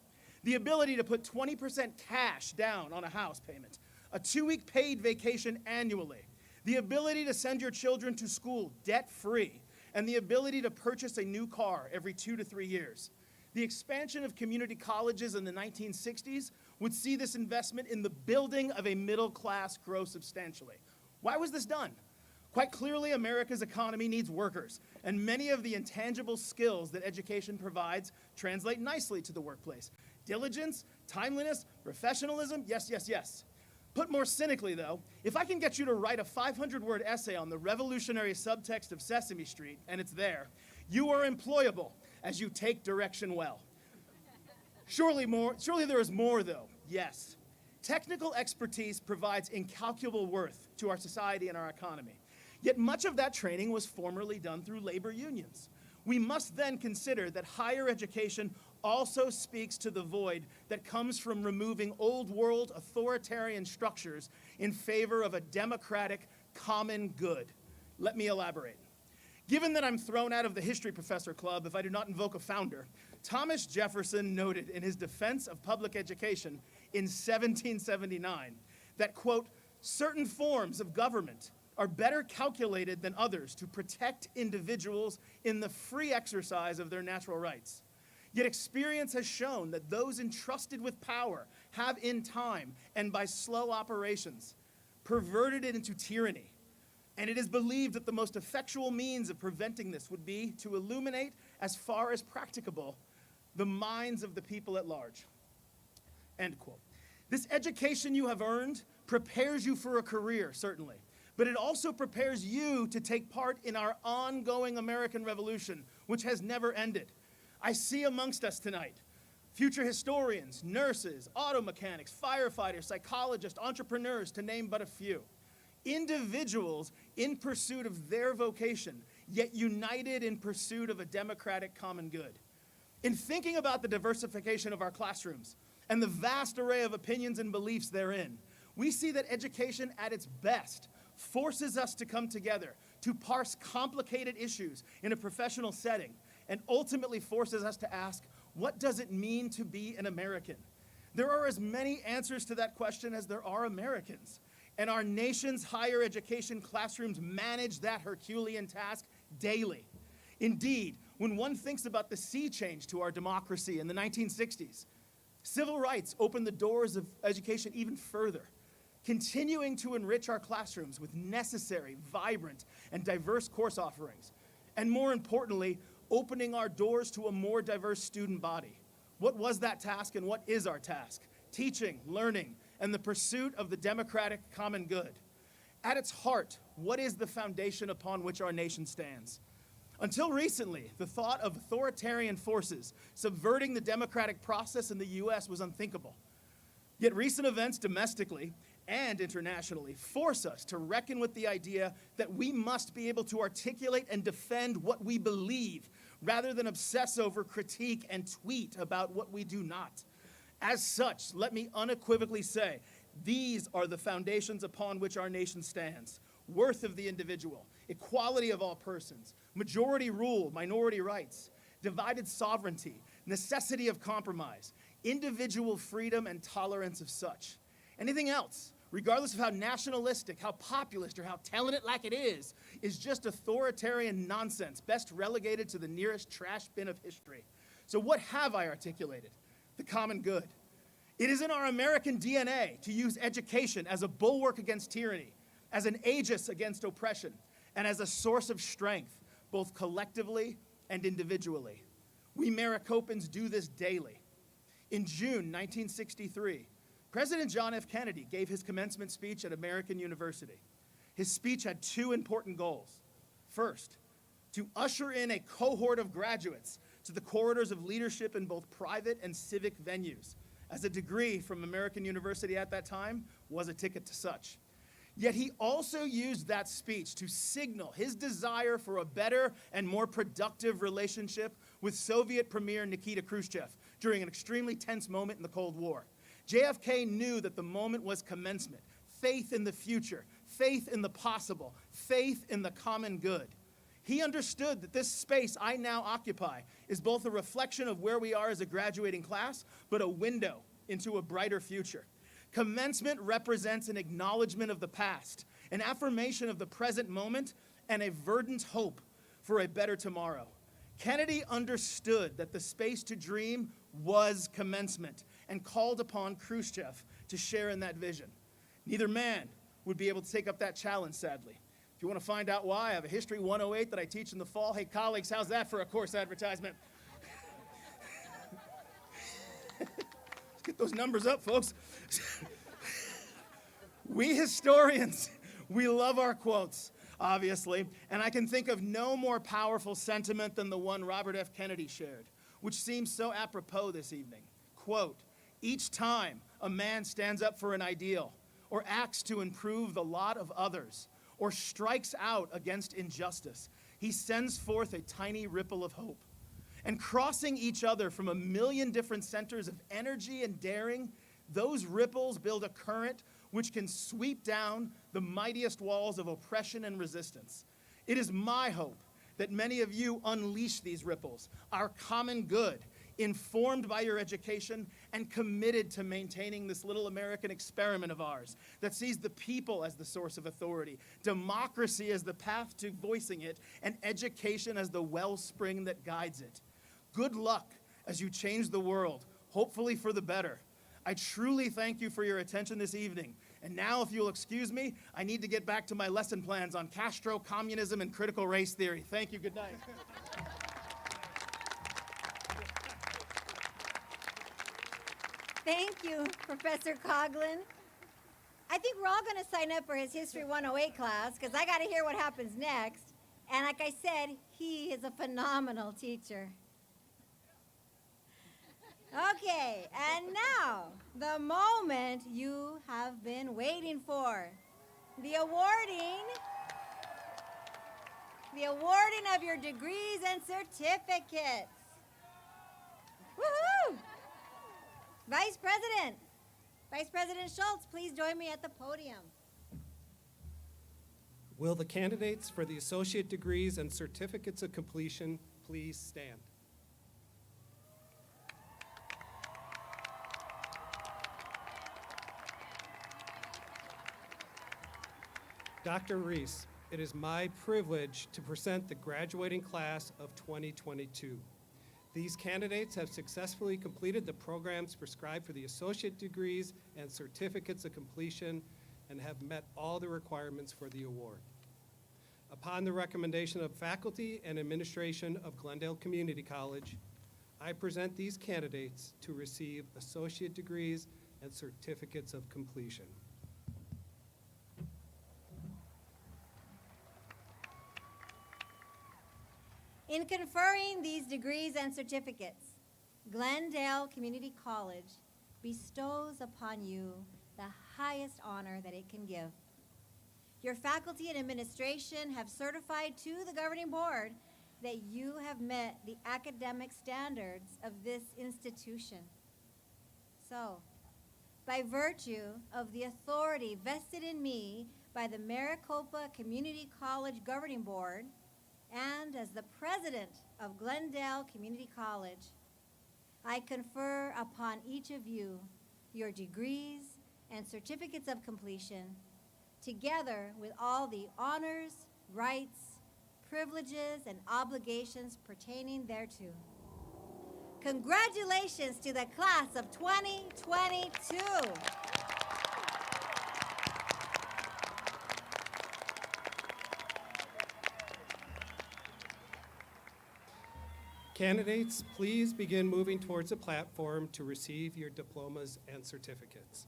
S5: the ability to put 20% cash down on a house payment, a 2-week paid vacation annually, the ability to send your children to school debt-free, and the ability to purchase a new car every 2 to 3 years. The expansion of community colleges in the 1960s would see this investment in the building of a middle class grow substantially. Why was this done? Quite clearly, America's economy needs workers, and many of the intangible skills that education provides translate nicely to the workplace. Diligence, timeliness, professionalism, yes, yes, yes. Put more cynically, though, if I can get you to write a 500-word essay on the revolutionary subtext of Sesame Street, and it's there, you are employable as you take direction well. Surely there is more, though. Yes. Technical expertise provides incalculable worth to our society and our economy. Yet much of that training was formerly done through labor unions. We must then consider that higher education also speaks to the void that comes from removing old world authoritarian structures in favor of a democratic common good. Let me elaborate. Given that I'm thrown out of the History Professor Club if I do not invoke a founder, Thomas Jefferson noted in his defense of public education in 1779 that, quote, certain forms of government are better calculated than others to protect individuals in the free exercise of their natural rights. Yet experience has shown that those entrusted with power have in time and by slow operations perverted it into tyranny. And it is believed that the most effectual means of preventing this would be to illuminate, as far as practicable, the minds of the people at large. End quote. This education you have earned prepares you for a career, certainly, but it also prepares you to take part in our ongoing American Revolution, which has never ended. I see amongst us tonight future historians, nurses, auto mechanics, firefighters, psychologists, entrepreneurs, to name but a few. Individuals in pursuit of their vocation, yet united in pursuit of a democratic common good. In thinking about the diversification of our classrooms and the vast array of opinions and beliefs therein, we see that education at its best forces us to come together, to parse complicated issues in a professional setting, and ultimately forces us to ask, what does it mean to be an American? There are as many answers to that question as there are Americans. And our nation's higher education classrooms manage that Herculean task daily. Indeed, when one thinks about the sea change to our democracy in the 1960s, civil rights opened the doors of education even further, continuing to enrich our classrooms with necessary, vibrant, and diverse course offerings, and more importantly, opening our doors to a more diverse student body. What was that task and what is our task? Teaching, learning, and the pursuit of the democratic common good. At its heart, what is the foundation upon which our nation stands? Until recently, the thought of authoritarian forces subverting the democratic process in the U.S. was unthinkable. Yet recent events domestically and internationally force us to reckon with the idea that we must be able to articulate and defend what we believe, rather than obsess over, critique, and tweet about what we do not. As such, let me unequivocally say, these are the foundations upon which our nation stands. Worth of the individual, equality of all persons, majority rule, minority rights, divided sovereignty, necessity of compromise, individual freedom and tolerance of such. Anything else, regardless of how nationalistic, how populist, or how telling it like it is just authoritarian nonsense, best relegated to the nearest trash bin of history. So what have I articulated? The common good. It is in our American DNA to use education as a bulwark against tyranny, as an aegis against oppression, and as a source of strength, both collectively and individually. We Maricopains do this daily. In June 1963, President John F. Kennedy gave his commencement speech at American University. His speech had two important goals. First, to usher in a cohort of graduates to the corridors of leadership in both private and civic venues, as a degree from American University at that time was a ticket to such. Yet he also used that speech to signal his desire for a better and more productive relationship with Soviet Premier Nikita Khrushchev during an extremely tense moment in the Cold War. JFK knew that the moment was commencement, faith in the future, faith in the possible, faith in the common good. He understood that this space I now occupy is both a reflection of where we are as a graduating class, but a window into a brighter future. Commencement represents an acknowledgement of the past, an affirmation of the present moment, and a verdant hope for a better tomorrow. Kennedy understood that the space to dream was commencement and called upon Khrushchev to share in that vision. Neither man would be able to take up that challenge, sadly. If you want to find out why, I have a History 108 that I teach in the fall. Hey, colleagues, how's that for a course advertisement? Let's get those numbers up, folks. We historians, we love our quotes, obviously, and I can think of no more powerful sentiment than the one Robert F. Kennedy shared, which seems so apropos this evening. Quote, Each time a man stands up for an ideal, or acts to improve the lot of others, or strikes out against injustice, he sends forth a tiny ripple of hope. And crossing each other from a million different centers of energy and daring, those ripples build a current which can sweep down the mightiest walls of oppression and resistance. It is my hope that many of you unleash these ripples, our common good, informed by your education and committed to maintaining this little American experiment of ours that sees the people as the source of authority, democracy as the path to voicing it, and education as the wellspring that guides it. Good luck as you change the world, hopefully for the better. I truly thank you for your attention this evening. And now, if you'll excuse me, I need to get back to my lesson plans on Castro, communism, and critical race theory. Thank you. Good night.
S6: Thank you, Professor Coughlin. I think we're all going to sign up for his History 108 class because I got to hear what happens next. And like I said, he is a phenomenal teacher. Okay, and now, the moment you have been waiting for. The awarding of your degrees and certificates. Woohoo! Vice President Schultz, please join me at the podium.
S9: Will the candidates for the associate degrees and certificates of completion please stand? Dr. Reese, it is my privilege to present the graduating class of 2022. These candidates have successfully completed the programs prescribed for the associate degrees and certificates of completion and have met all the requirements for the award. Upon the recommendation of faculty and administration of Glendale Community College, I present these candidates to receive associate degrees and certificates of completion.
S6: In conferring these degrees and certificates, Glendale Community College bestows upon you the highest honor that it can give. Your faculty and administration have certified to the governing board that you have met the academic standards of this institution. So, by virtue of the authority vested in me by the Maricopa Community College Governing Board, and as the president of Glendale Community College, I confer upon each of you your degrees and certificates of completion, together with all the honors, rights, privileges, and obligations pertaining thereto. Congratulations to the class of 2022.
S9: Candidates, please begin moving towards the platform to receive your diplomas and certificates.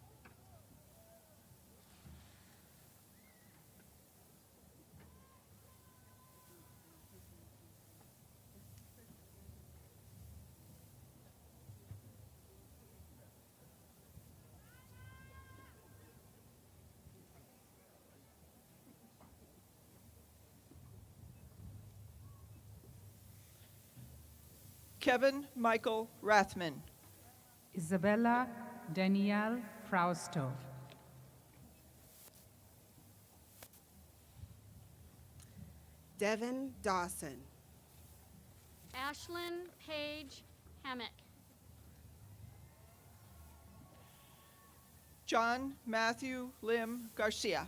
S10: Kevin Michael Rathman.
S11: Isabella Danielle Frausto.
S12: Devin Dawson.
S7: Ashlyn Page Hammock.
S10: John Matthew Lim Garcia.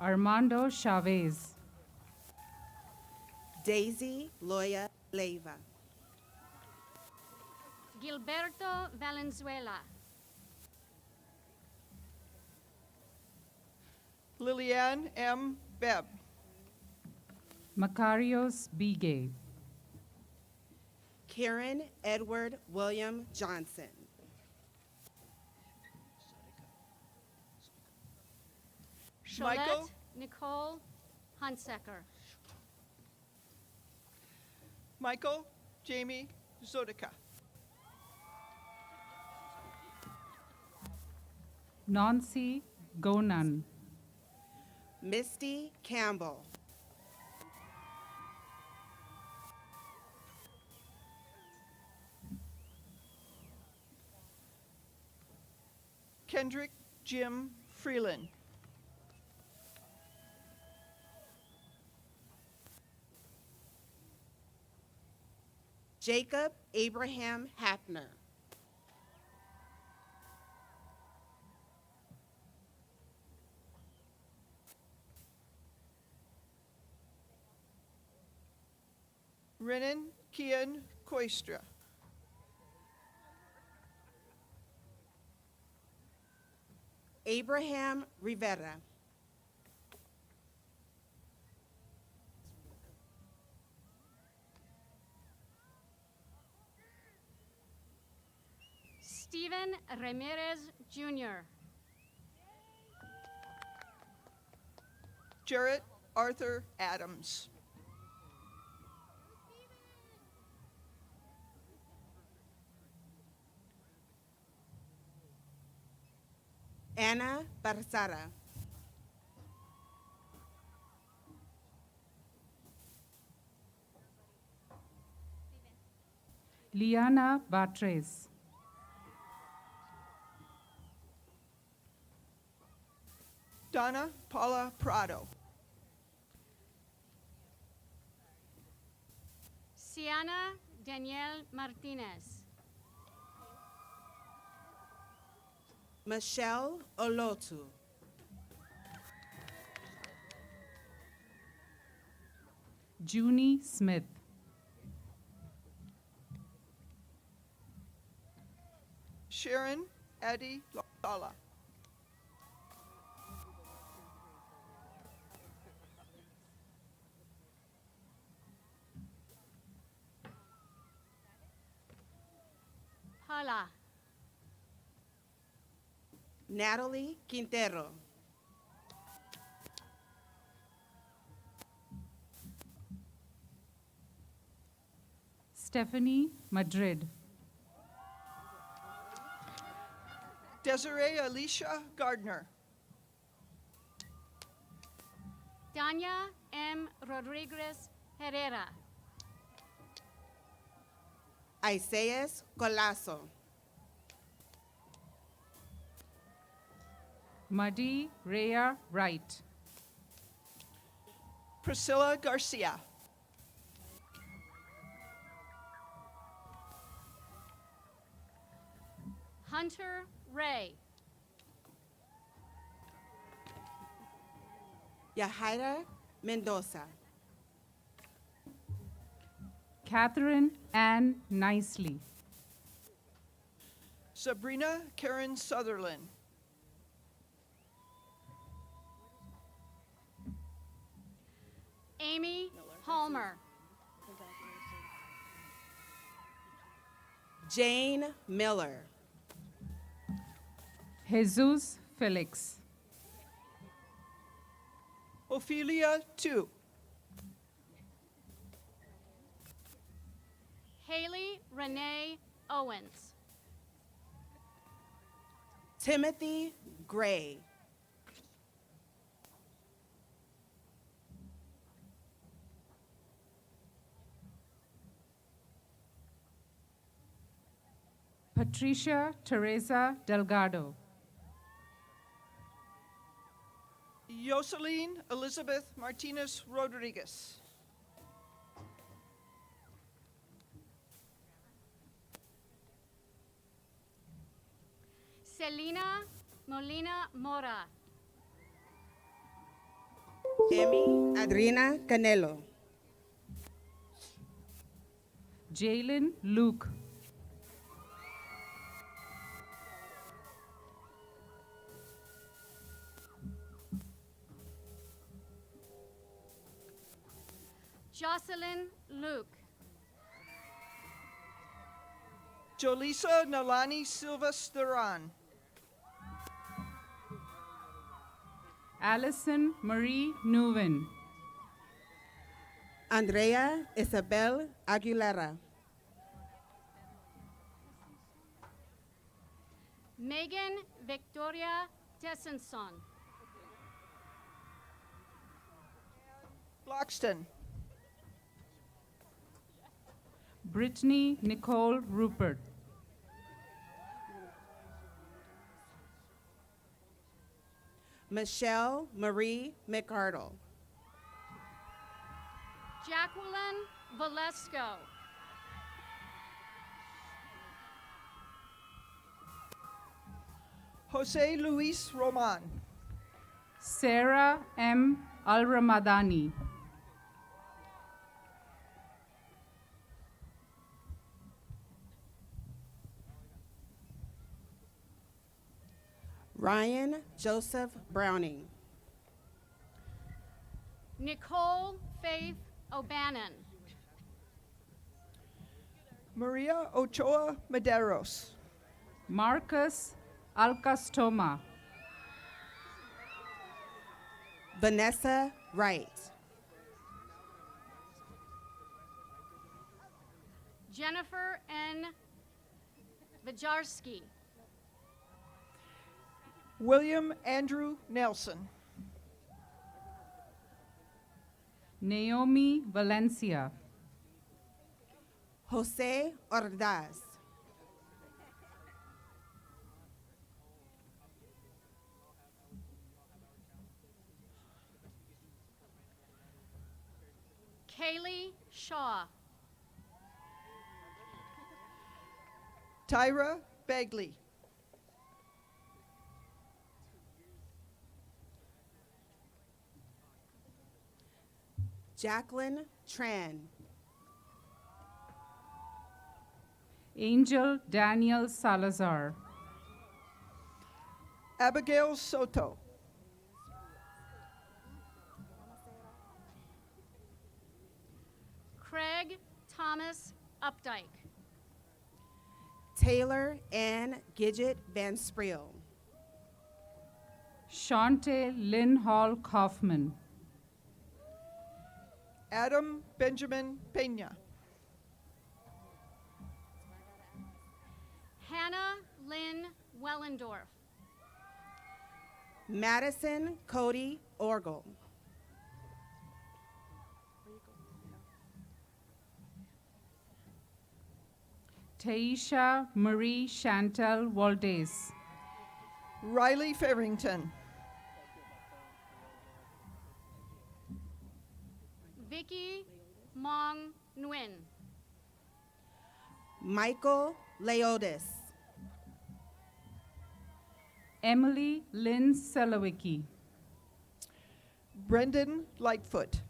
S11: Armando Chavez.
S12: Daisy Loya Leiva.
S7: Gilberto Valenzuela.
S10: Liliane M. Bebb.
S11: Macarios Bigay.
S12: Karen Edward William Johnson.
S10: Michael
S7: Charlotte Nicole Hunsaker.
S10: Michael Jamie Zodica.
S11: Nancy Gonan,
S12: Misty Campbell.
S10: Kendrick Jim Freeland.
S12: Jacob Abraham Hapner.
S10: Renan Kian Koistra.
S12: Abraham Rivera.
S7: Stephen Ramirez Jr.
S10: Jarrett Arthur Adams.
S12: Anna Barzara.
S11: Liana Batres,
S10: Donna Paula Prado.
S7: Siana Danielle Martinez.
S12: Michelle Olotu.
S11: Junie Smith,
S10: Sharon Addie Lala.
S7: Paula.
S12: Natalie Quintero.
S11: Stephanie Madrid,
S10: Desiree Alicia Gardner.
S7: Danya M. Rodriguez Herrera.
S12: Isaias Colasso.
S11: Muddy Rhea Wright,
S10: Priscilla Garcia.
S7: Hunter Ray.
S12: Yahaira Mendoza.
S11: Catherine Ann Nicely,
S10: Sabrina Karen Sutherland.
S7: Amy Palmer.
S12: Jane Miller.
S11: Jesus Felix,
S10: Ophelia Tu.
S7: Haley Renee Owens.
S12: Timothy Gray.
S11: Patricia Teresa Delgado,
S10: Yoseline Elizabeth Martinez Rodriguez.
S7: Selena Molina Mora.
S12: Emmy Adrina Canelo.
S11: Jalen Luke,
S7: Jocelyn Luke.
S10: Jolisa Nalani Silvesteran.
S11: Allison Marie Newman,
S12: Andrea Isabel Aguilera.
S7: Megan Victoria Tessenson.
S10: Bloxton.
S11: Brittany Nicole Rupert.
S12: Michelle Marie McArdle.
S7: Jacqueline Valesco.
S10: Jose Luis Roman.
S11: Sarah M. Al-Ramadani.
S12: Ryan Joseph Browning.
S7: Nicole Faith O'Bannon.
S10: Maria Ochoa Medeiros.
S11: Marcus Alcastoma.
S12: Vanessa Wright.
S7: Jennifer N. Vajarski.
S10: William Andrew Nelson.
S11: Naomi Valencia.
S12: Jose Ordaz.
S7: Kaylee Shaw.
S10: Tyra Bagley.
S12: Jacqueline Tran.
S11: Angel Daniel Salazar.
S10: Abigail Soto.
S7: Craig Thomas Updike.
S12: Taylor Ann Gidget Van Spreel.
S11: Shante Lynn Hall Kaufman.
S10: Adam Benjamin Pena.
S7: Hannah Lynn Wellendorf.
S12: Madison Cody Orgel.
S11: Taisha Marie Chantel Waldes.
S10: Riley Farrington.
S7: Vicky Mong Nguyen.
S12: Michael Leodis.
S11: Emily Lynn Selawicki.
S10: Brendan Lightfoot.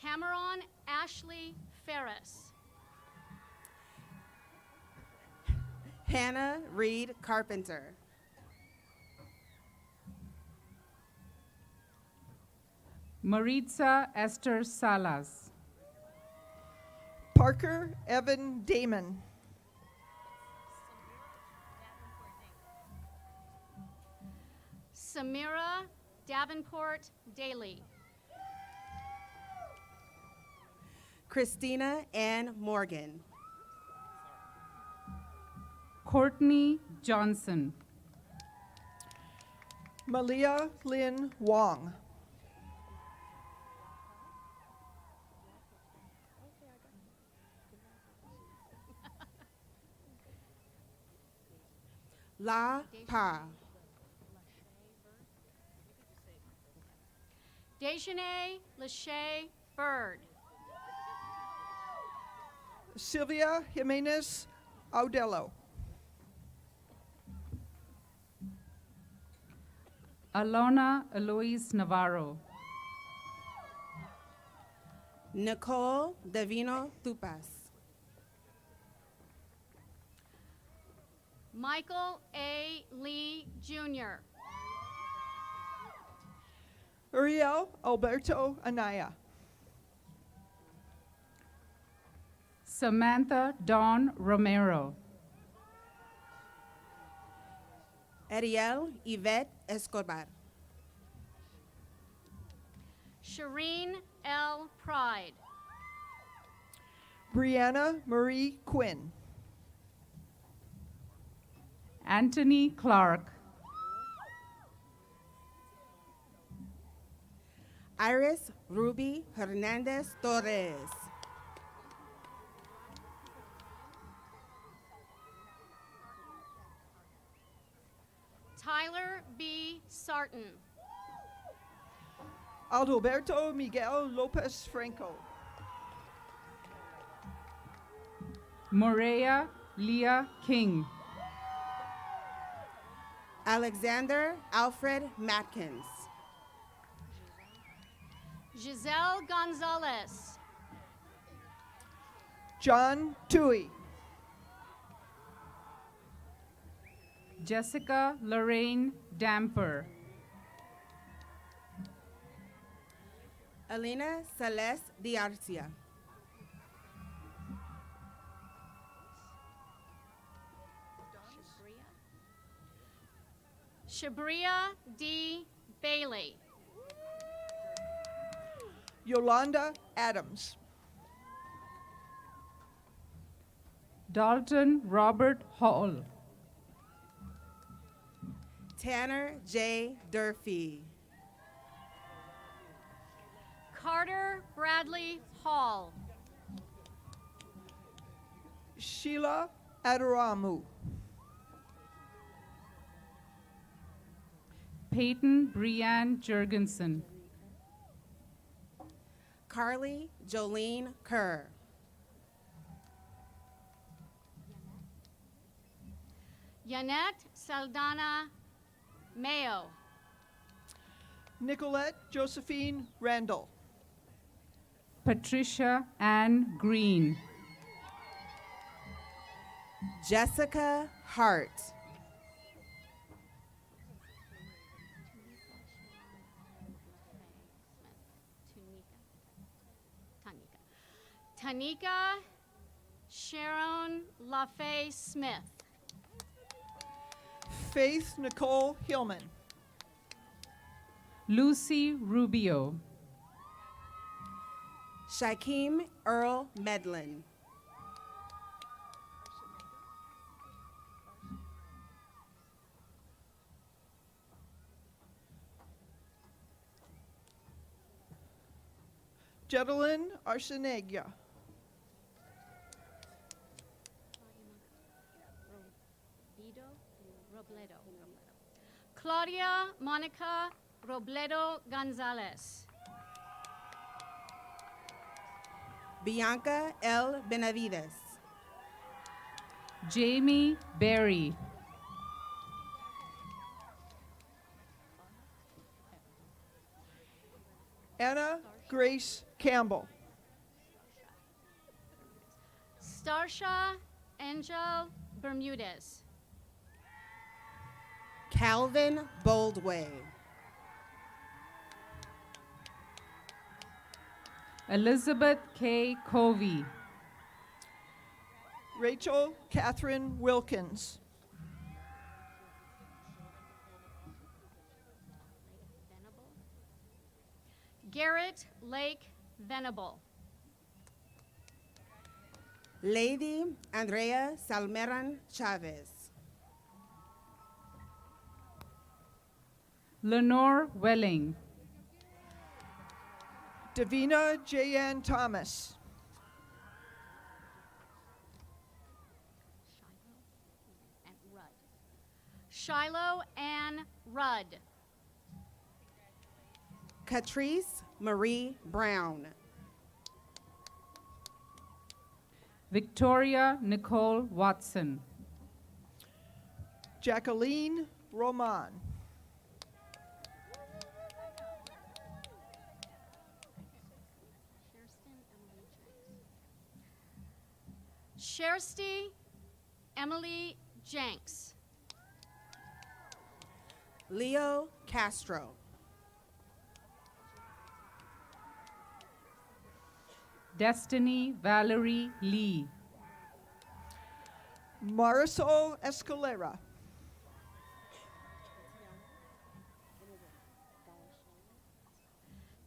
S7: Cameron Ashley Ferris.
S12: Hannah Reed Carpenter.
S11: Maritza Esther Salas.
S10: Parker Evan Damon.
S7: Samira Davenport Daly.
S12: Christina Ann Morgan.
S11: Courtney Johnson.
S10: Malia Lynn Wong.
S12: La Pa.
S7: Dejanay Lachey Bird.
S10: Sylvia Jimenez Audello.
S11: Alona Eloise Navarro.
S12: Nicole Davino Tupas.
S7: Michael A. Lee Jr.
S10: Uriel Alberto Anaya.
S11: Samantha Dawn Romero.
S12: Ariel Yvette Escobar.
S7: Shireen L. Pride.
S10: Brianna Marie Quinn.
S11: Anthony Clark.
S12: Iris Ruby Hernandez Torres.
S7: Tyler B. Sarton.
S10: Adalberto Miguel Lopez Franco.
S11: Morea Leah King.
S12: Alexander Alfred Matkins.
S7: Giselle Gonzalez.
S10: John Tui.
S11: Jessica Lorraine Damper.
S12: Elena Celeste Diarcia.
S7: Shabria D. Bailey.
S10: Yolanda Adams.
S11: Dalton Robert Hall.
S12: Tanner J. Durfee.
S7: Carter Bradley Hall.
S10: Sheila Adoramu.
S11: Peyton Brianne Jurgensen.
S12: Carly Jolene Kerr.
S7: Yanette Saldana Mayo.
S10: Nicolette Josephine Randall.
S11: Patricia Ann Green.
S12: Jessica Hart.
S7: Tanika Sharon LaFay Smith.
S10: Faith Nicole Hillman.
S11: Lucy Rubio.
S12: Shaquem Earl Medlin.
S10: Jedelyn Arsenegia.
S7: Claudia Monica Robledo Gonzalez.
S12: Bianca L. Benavides.
S11: Jamie Berry.
S10: Anna Grace Campbell.
S7: Starsha Angel Bermudez.
S12: Calvin Boldway.
S11: Elizabeth K. Covey.
S10: Rachel Catherine Wilkins.
S7: Garrett Lake Venable.
S12: Lady Andrea Salmeran Chavez.
S11: Lenore Welling.
S10: Davina J.N. Thomas.
S7: Shiloh Ann Rudd.
S12: Catrice Marie Brown.
S11: Victoria Nicole Watson.
S10: Jacqueline Roman.
S7: Shersty Emily Jenks.
S12: Leo Castro.
S11: Destiny Valerie Lee.
S10: Marisol Escalera.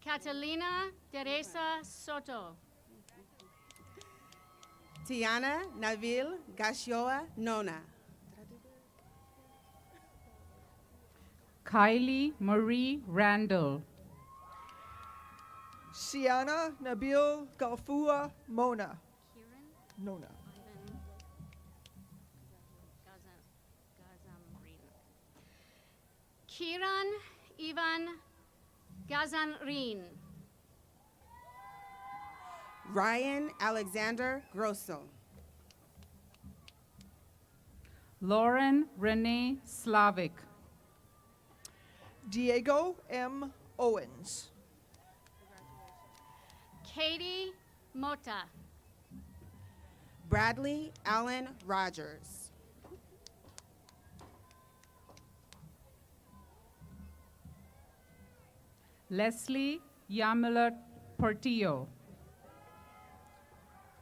S7: Catalina Teresa Soto.
S12: Tiana Navil Gashoa Nona.
S11: Kylie Marie Randall.
S10: Sienna Nabil Galfua Mona.
S7: Kieran
S10: Nona.
S7: Ivan Gazamrin. Kieran Ivan Gazanrin.
S12: Ryan Alexander Grosso.
S11: Lauren Renee Slavic.
S10: Diego M. Owens.
S7: Katie Mota.
S12: Bradley Allen Rogers.
S11: Leslie Yamila Portillo.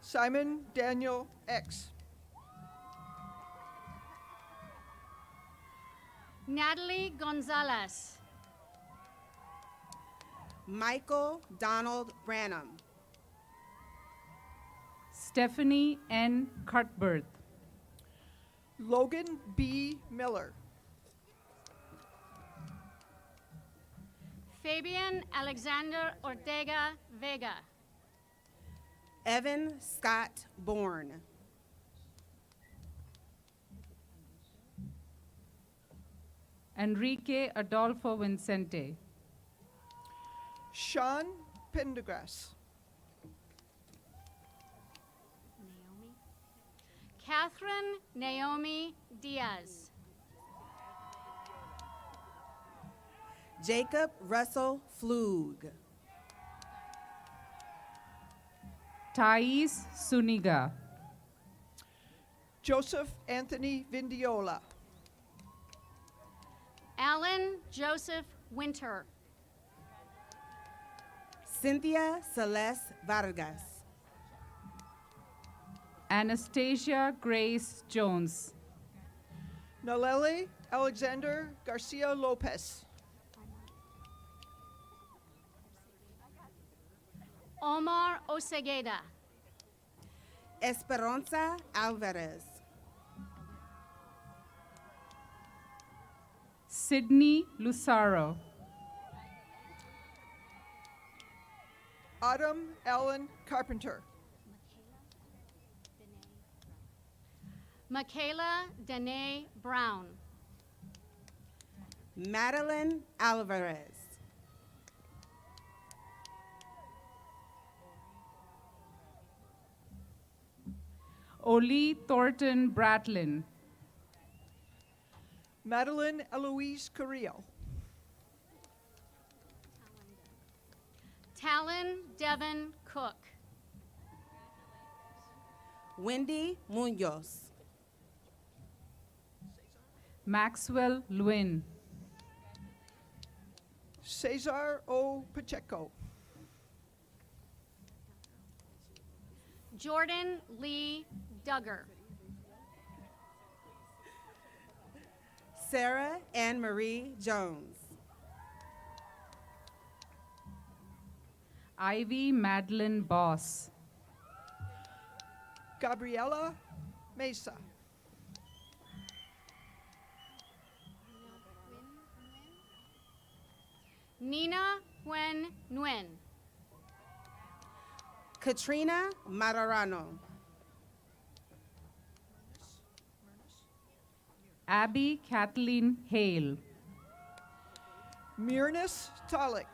S10: Simon Daniel X.
S7: Natalie Gonzalez.
S12: Michael Donald Branham.
S11: Stephanie N. Cuthbert.
S10: Logan B. Miller.
S7: Fabian Alexander Ortega Vega.
S12: Evan Scott Bourne.
S11: Enrique Adolfo Vincente.
S10: Sean Pendergrass.
S7: Naomi. Catherine Naomi Diaz.
S12: Jacob Russell Flug.
S11: Thais Suniga.
S10: Joseph Anthony Vindiola.
S7: Alan Joseph Winter.
S12: Cynthia Celeste Vargas.
S11: Anastasia Grace Jones.
S10: Naleli Alexander Garcia Lopez.
S7: Omar Osegueda.
S12: Esperanza Alvarez.
S11: Sydney Lucaro.
S10: Autumn Allen Carpenter.
S7: Michaela Danae Brown.
S12: Madeline Alvarez.
S11: Oli Thornton Bratlin.
S10: Madeline Eloise Carrillo.
S7: Talon Devon Cook.
S12: Wendy Munoz.
S11: Maxwell Lewin.
S10: Cesar O. Pacheco.
S7: Jordan Lee Duggar.
S12: Sarah Ann Marie Jones.
S11: Ivy Madeline Boss.
S10: Gabriela Mesa.
S7: Nina Huen Nguyen.
S12: Katrina Mararano.
S11: Abby Kathleen Hale.
S10: Myrnis Talik.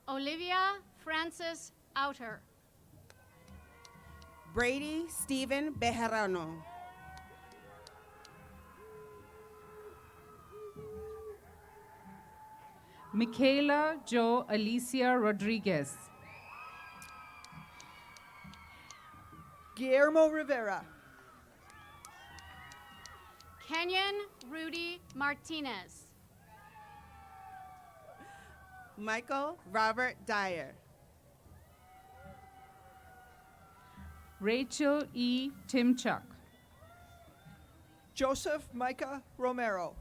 S7: Olivia Francis Outer.
S12: Brady Stephen Bejarano.
S11: Michaela Jo Alicia Rodriguez.
S10: Guillermo Rivera.
S7: Kenyon Rudy Martinez.
S12: Michael Robert Dyer.
S11: Rachel E. Timchuk.
S10: Joseph Micah Romero.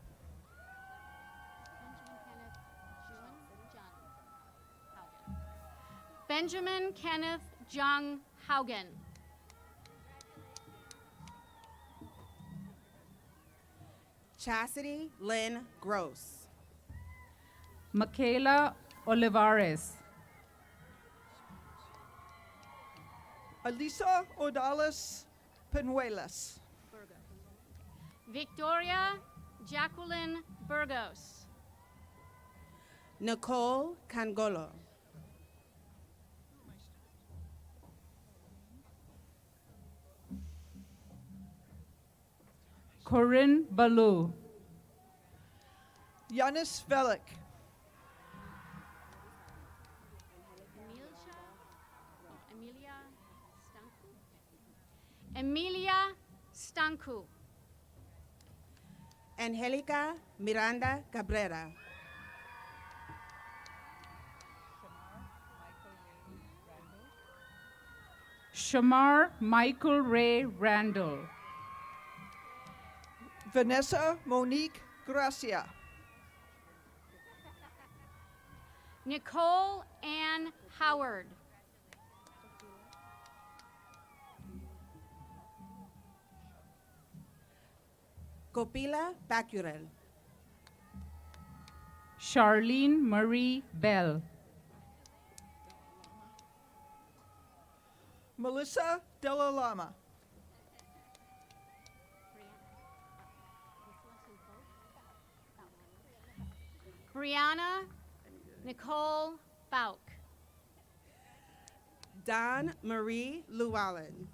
S7: Benjamin Kenneth Jung Haugen.
S12: Chastity Lynn Gross.
S11: Michaela Olivares.
S10: Alisa Odalis Penuelas.
S7: Victoria Jacqueline Burgos.
S12: Nicole Cangolo.
S11: Corinne Baloo.
S10: Yanis Velik.
S7: Emilia Stanku.
S12: Angelica Miranda Cabrera.
S11: Shamar Michael Ray Randall.
S10: Vanessa Monique Gracia.
S7: Nicole Ann Howard.
S12: Copila Bacurel.
S11: Charlene Marie Bell.
S10: Melissa Della Lama.
S7: Brianna Nicole Bauk.
S12: Don Marie Llewellyn.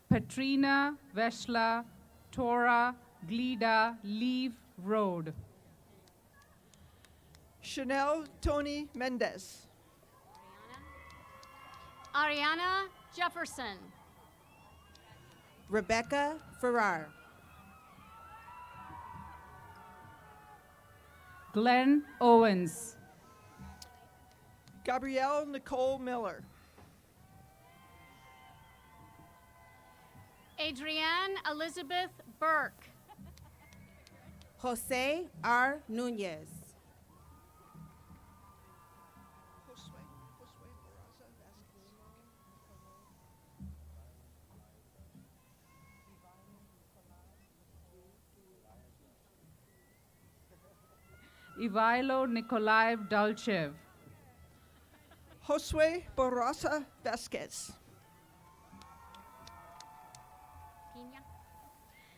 S11: Patrina Veshla Tora Glida Leave Road.
S10: Chanel Tony Mendez.
S7: Ariana Jefferson.
S12: Rebecca Farrar.
S11: Glenn Owens.
S10: Gabrielle Nicole Miller.
S7: Adrienne Elizabeth Burke.
S12: Jose R. Nunez.
S11: Ivailo Nikolaev Dalchev.
S10: Josue Barraza Vasquez.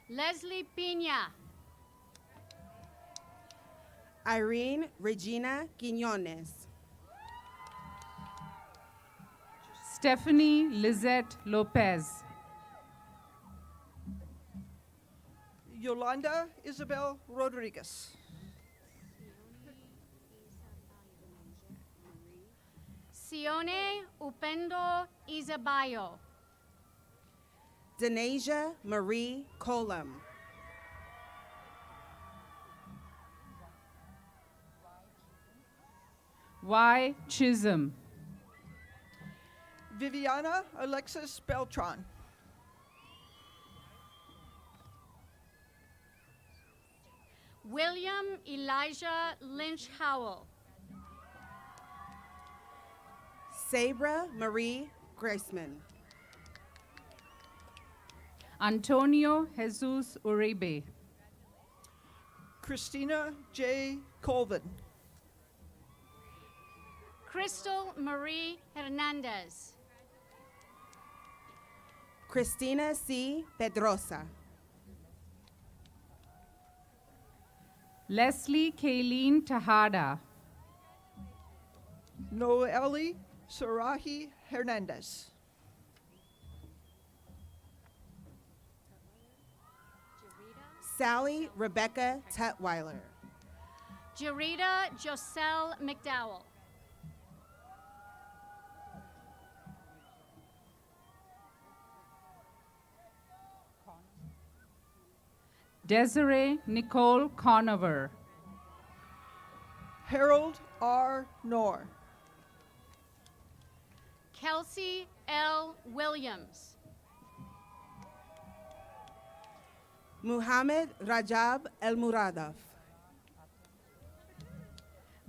S7: Leslie Pina.
S12: Irene Regina Quinones.
S11: Stephanie Lizette Lopez.
S10: Yolanda Isabel Rodriguez.
S7: Sione Upendo Izabayo.
S12: Denasia Marie Colum.
S11: Y. Chisholm.
S10: Viviana Alexis Beltran.
S7: William Elijah Lynch Howell.
S12: Sabra Marie Graceman.
S11: Antonio Jesus Uribe.
S10: Christina J. Colvin.
S7: Crystal Marie Hernandez.
S12: Christina C. Pedrosa.
S11: Leslie Kayleen Tejada.
S10: Noeli Sarahi Hernandez.
S12: Sally Rebecca Tutwiler.
S7: Jarita Joselle McDowell.
S11: Desiree Nicole Conover.
S10: Harold R. Knorr.
S7: Kelsey L. Williams.
S12: Muhammad Rajab El Muradov.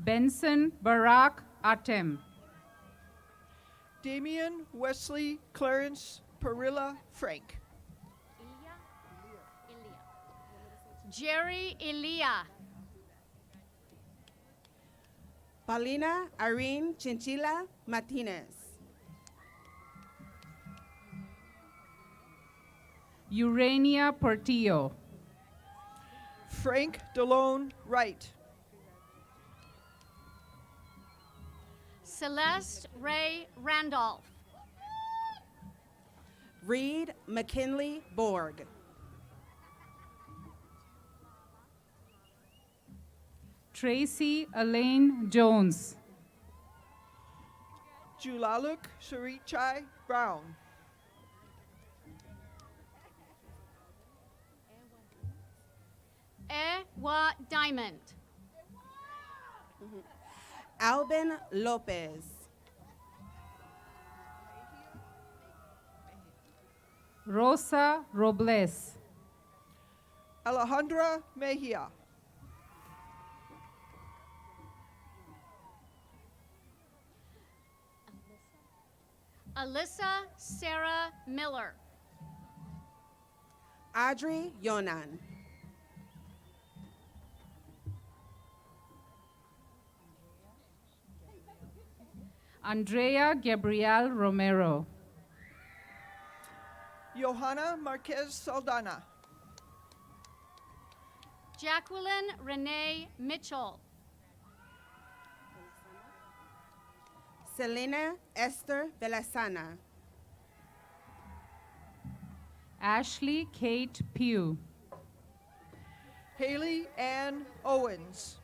S11: Benson Barack Atem.
S10: Damian Wesley Clarence Perilla Frank.
S7: Jerry Elia.
S12: Paulina Irene Chinchilla Martinez.
S11: Urania Portillo.
S10: Frank Delone Wright.
S7: Celeste Ray Randolph.
S12: Reed McKinley Borg.
S11: Tracy Elaine Jones.
S10: Julaluk Surichai Brown.
S7: Ewa Diamond.
S12: Alvin Lopez.
S11: Rosa Robles.
S10: Alejandra Mejia.
S7: Alyssa Sarah Miller.
S12: Audrey Yonan.
S11: Andrea Gabriel Romero.
S10: Johanna Marquez Saldana.
S7: Jacqueline Renee Mitchell.
S12: Selena Esther Velasana.
S11: Ashley Kate Pugh.
S10: Haley Ann Owens.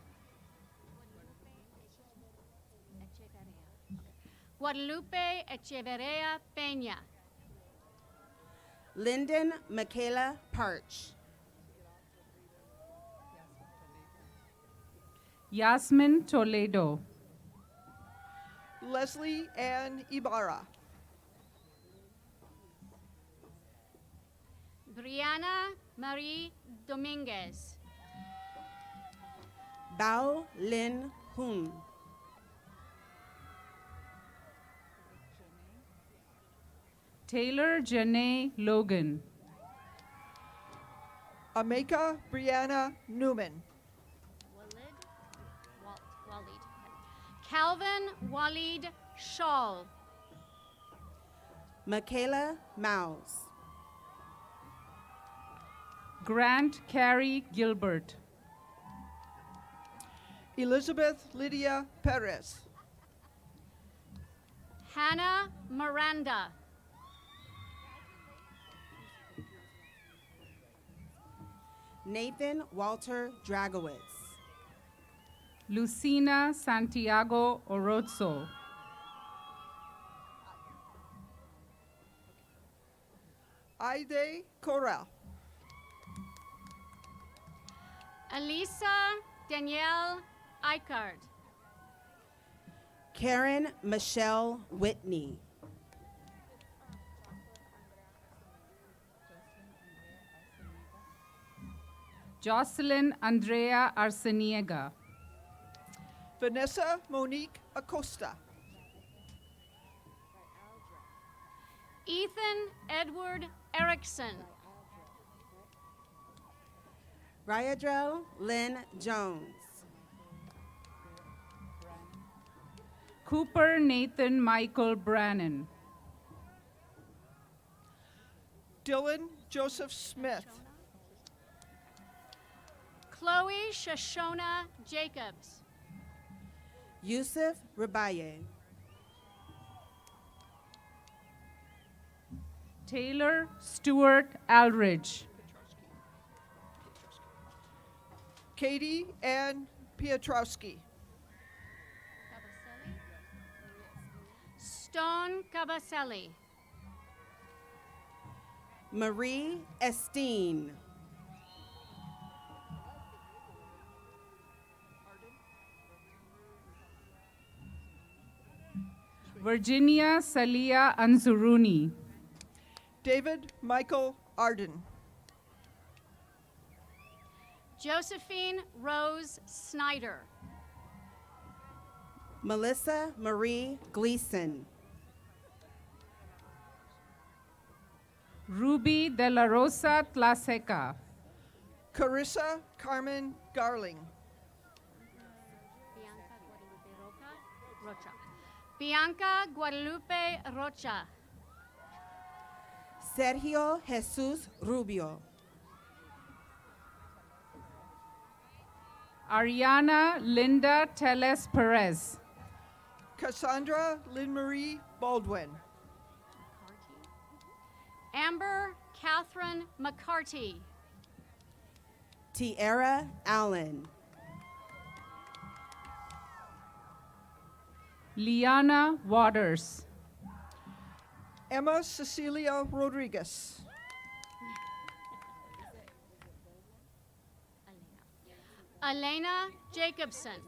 S7: Guadalupe Echeverria Peña.
S12: Lyndon Michaela Parch.
S11: Yasmin Toledo.
S10: Leslie Ann Ibarra.
S7: Brianna Marie Dominguez.
S12: Bao Lin Hun.
S11: Taylor Janae Logan.
S10: Ameka Brianna Newman.
S7: Walid. Calvin Walid Shaw.
S12: Michaela Mouse.
S11: Grant Carey Gilbert.
S10: Elizabeth Lydia Perez.
S7: Hannah Miranda.
S12: Nathan Walter Dragowitz.
S11: Lucina Santiago Orozco.
S10: Aide Corral.
S7: Elisa Danielle Eichard.
S12: Karen Michelle Whitney.
S11: Jocelyn Andrea Arceniega.
S10: Vanessa Monique Acosta.
S7: Ethan Edward Erickson.
S12: Ryadrell Lynn Jones.
S11: Cooper Nathan Michael Brannon.
S10: Dylan Joseph Smith.
S7: Chloe Shoshona Jacobs.
S12: Yusuf Rabaye.
S11: Taylor Stewart Aldridge.
S10: Katie Ann Pietrowski.
S7: Stone Cabaselli.
S12: Marie Estine.
S11: Virginia Salia Anzuruni.
S10: David Michael Arden.
S7: Josephine Rose Snyder.
S12: Melissa Marie Gleason.
S11: Ruby de la Rosa Tlaseca.
S10: Carissa Carmen Garling.
S7: Bianca Guadalupe Rocha.
S12: Sergio Jesus Rubio.
S11: Ariana Linda Teles Perez.
S10: Cassandra Lynn Marie Baldwin.
S7: Amber Catherine McCarty.
S12: Tiara Allen.
S11: Liana Waters.
S10: Emma Cecilia Rodriguez.
S7: Elena Jacobson.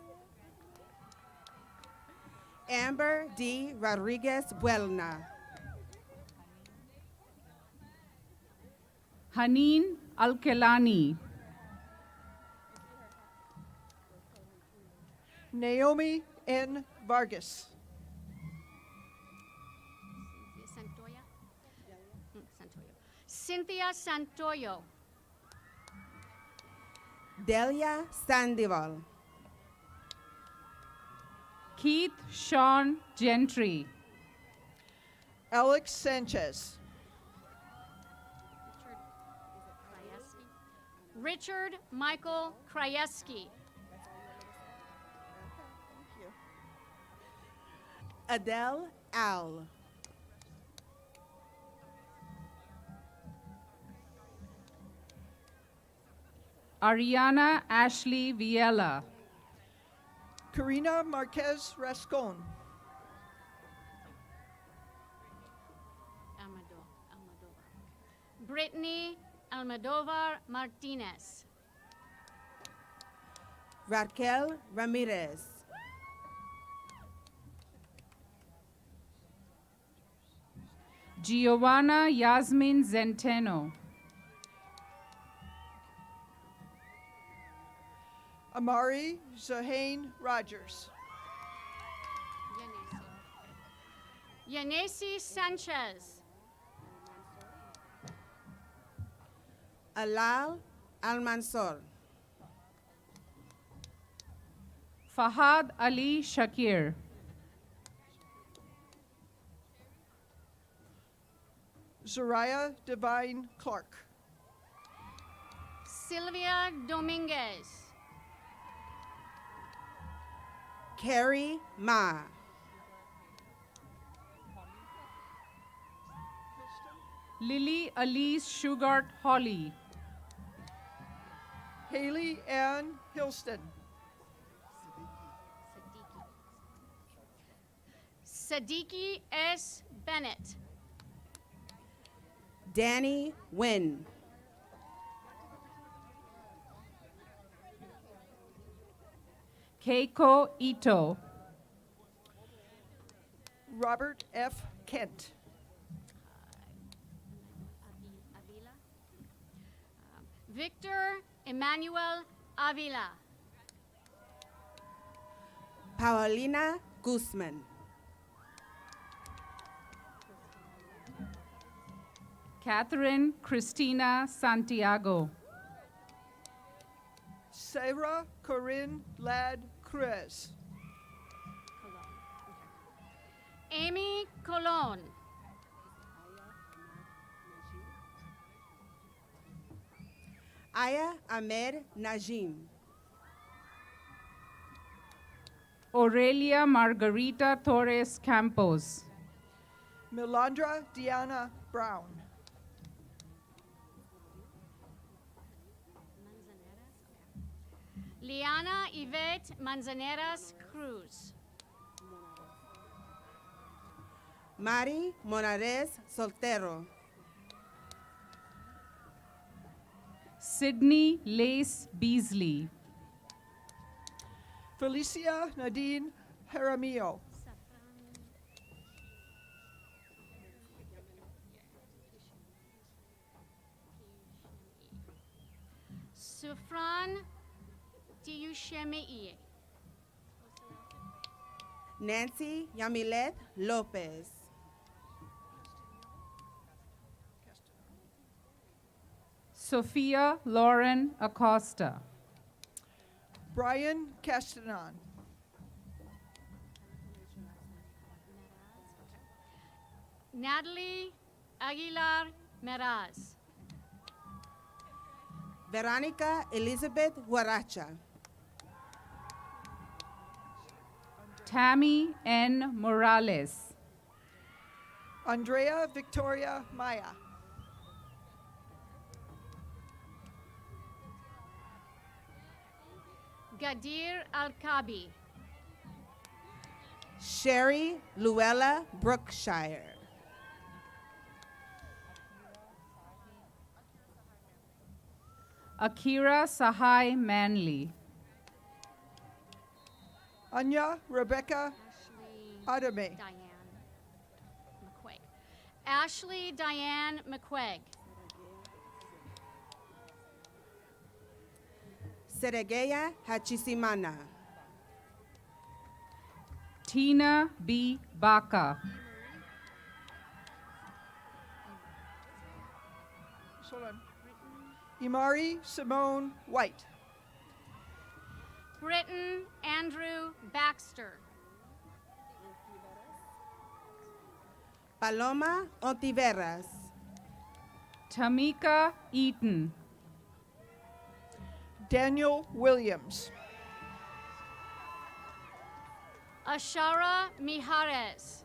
S12: Amber D. Rodriguez Buelna.
S11: Haneen Alkelani.
S10: Naomi N. Vargas.
S7: Cynthia Santoyo.
S12: Delia Sandoval.
S11: Keith Sean Gentry.
S10: Alex Sanchez.
S7: Richard Michael Krajewski.
S12: Adele Al.
S11: Ariana Ashley Viella.
S10: Karina Marquez Rascon.
S7: Brittany Almodovar Martinez.
S12: Raquel Ramirez.
S11: Giovanna Yasmin Zenteno.
S10: Amari Zahane Rogers.
S7: Yanesi Sanchez.
S12: Alal Almansor.
S11: Fahad Ali Shakir.
S10: Zariah Divine Clark.
S7: Sylvia Dominguez.
S12: Carrie Ma.
S11: Lily Elise Shugart Holly.
S10: Haley Ann Hilston.
S7: Sadiki S. Bennett.
S12: Danny Wynn.
S11: Keiko Ito.
S10: Robert F. Kent.
S7: Victor Emmanuel Avila.
S12: Paulina Guzman.
S11: Catherine Christina Santiago.
S10: Sarah Corinne Ladd Cruz.
S7: Amy Colon.
S12: Aya Ahmed Najim.
S11: Aurelia Margarita Torres Campos.
S10: Milandra Diana Brown.
S7: Liana Yvette Manzaneras Cruz.
S12: Mari Monares Soltero.
S11: Sydney Lace Beasley.
S10: Felicia Nadine Jaramillo.
S7: Sufran Tiushemei.
S12: Nancy Yamilet Lopez.
S11: Sophia Lauren Acosta.
S10: Brian Castanon.
S7: Natalie Aguilar Meraz.
S12: Veronica Elizabeth Huaracha.
S11: Tammy N. Morales.
S10: Andrea Victoria Maya.
S7: Gadir Al-Kabi.
S12: Sherry Luella Brookshire.
S11: Akira Sahai Manley.
S10: Anya Rebecca Adame.
S7: Ashley Diane McQuaig.
S12: Seregeya Hachisimana.
S11: Tina B. Baca.
S10: Imari Simone White.
S7: Britton Andrew Baxter.
S12: Paloma Ontiveros.
S11: Tamika Eaton.
S10: Daniel Williams.
S7: Ashara Mijares.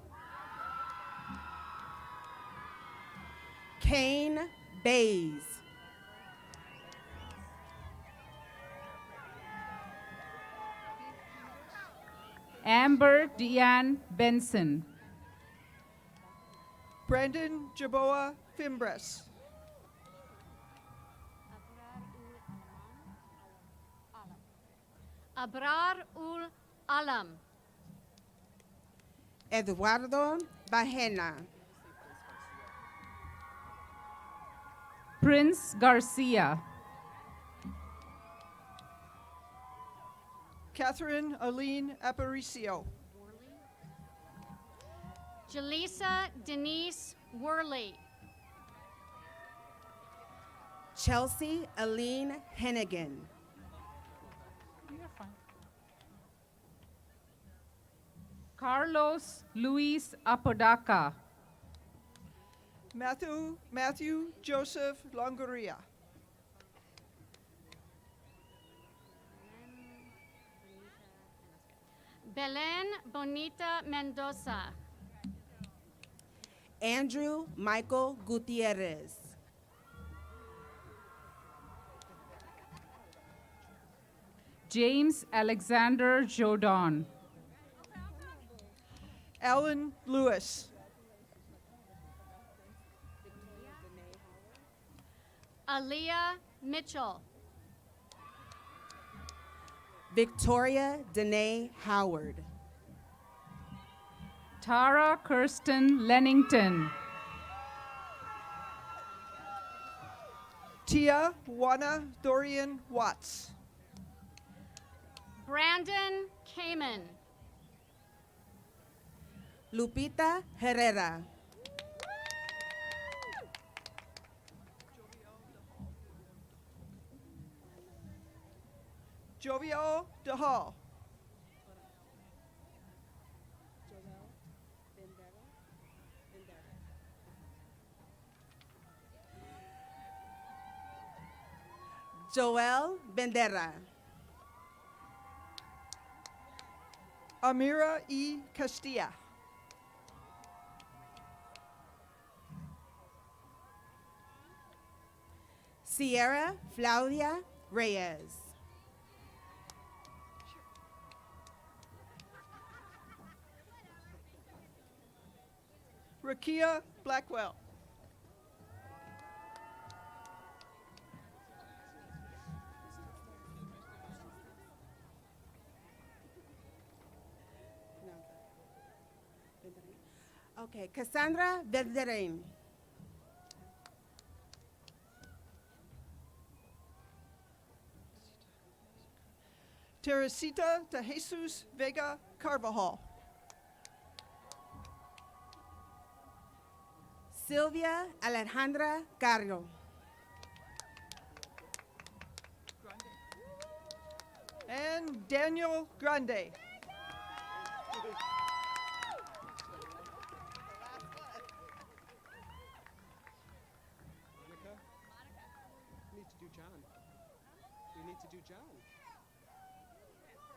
S12: Kane Bays.
S11: Amber Deanne Benson.
S10: Brandon Jaboa Fimbres.
S7: Abrar ul Alam.
S12: Eduardo Bajena.
S11: Prince Garcia.
S10: Catherine Aline Aparicio.
S7: Jaleesa Denise Worley.
S12: Chelsea Aline Hennigan.
S11: Carlos Luis Apodaca.
S10: Matthew Joseph Longoria.
S7: Belen Bonita Mendoza.
S12: Andrew Michael Gutierrez.
S11: James Alexander Jodon.
S10: Alan Lewis.
S7: Aaliyah Mitchell.
S12: Victoria Danae Howard.
S11: Tara Kirsten Lennington.
S10: Tia Juana Dorian Watts.
S7: Brandon Kamen.
S12: Lupita Herrera.
S10: Jovial DeHall.
S12: Joel Bendera.
S10: Amira E. Castilla.
S12: Sierra Flaudia Reyes.
S10: Rakia Blackwell.
S12: Okay, Cassandra Verderain.
S10: Teresita de Jesus Vega Carvajal.
S12: Sylvia Alejandra Carrio.
S10: And Daniel Grande.
S9: Monica? We need to do John. We need to do John.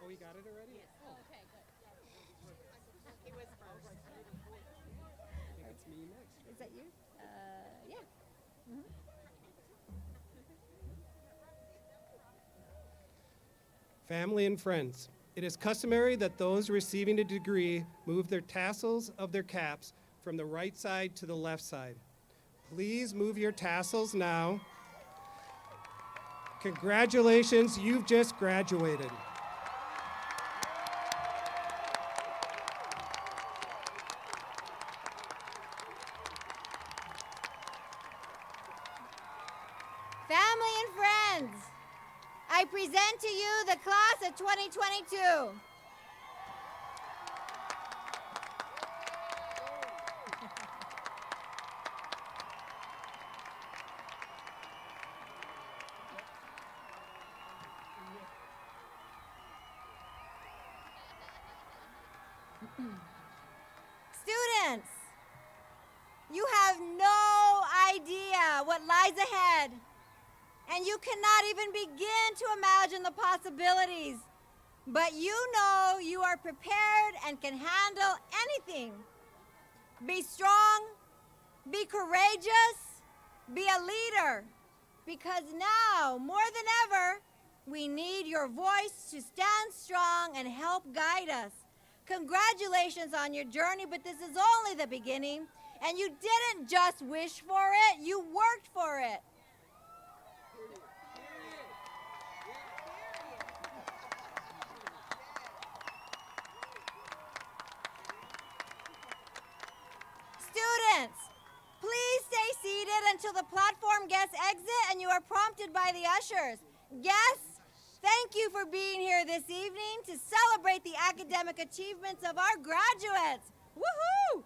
S9: Oh, you got it already? Oh.
S3: Okay, good.
S9: I think it's me next.
S6: Is that you? Yeah.
S9: Family and friends, it is customary that those receiving a degree move their tassels of their caps from the right side to the left side. Please move your tassels now. Congratulations, you've just graduated.
S6: Family and friends, I present to you the class of 2022. Students, you have no idea what lies ahead, and you cannot even begin to imagine the possibilities. But you know you are prepared and can handle anything. Be strong, be courageous, be a leader, because now, more than ever, we need your voice to stand strong and help guide us. Congratulations on your journey, but this is only the beginning, and you didn't just wish for it, you worked for it. Students, please stay seated until the platform guests exit and you are prompted by the ushers. Guests, thank you for being here this evening to celebrate the academic achievements of our graduates. Woohoo!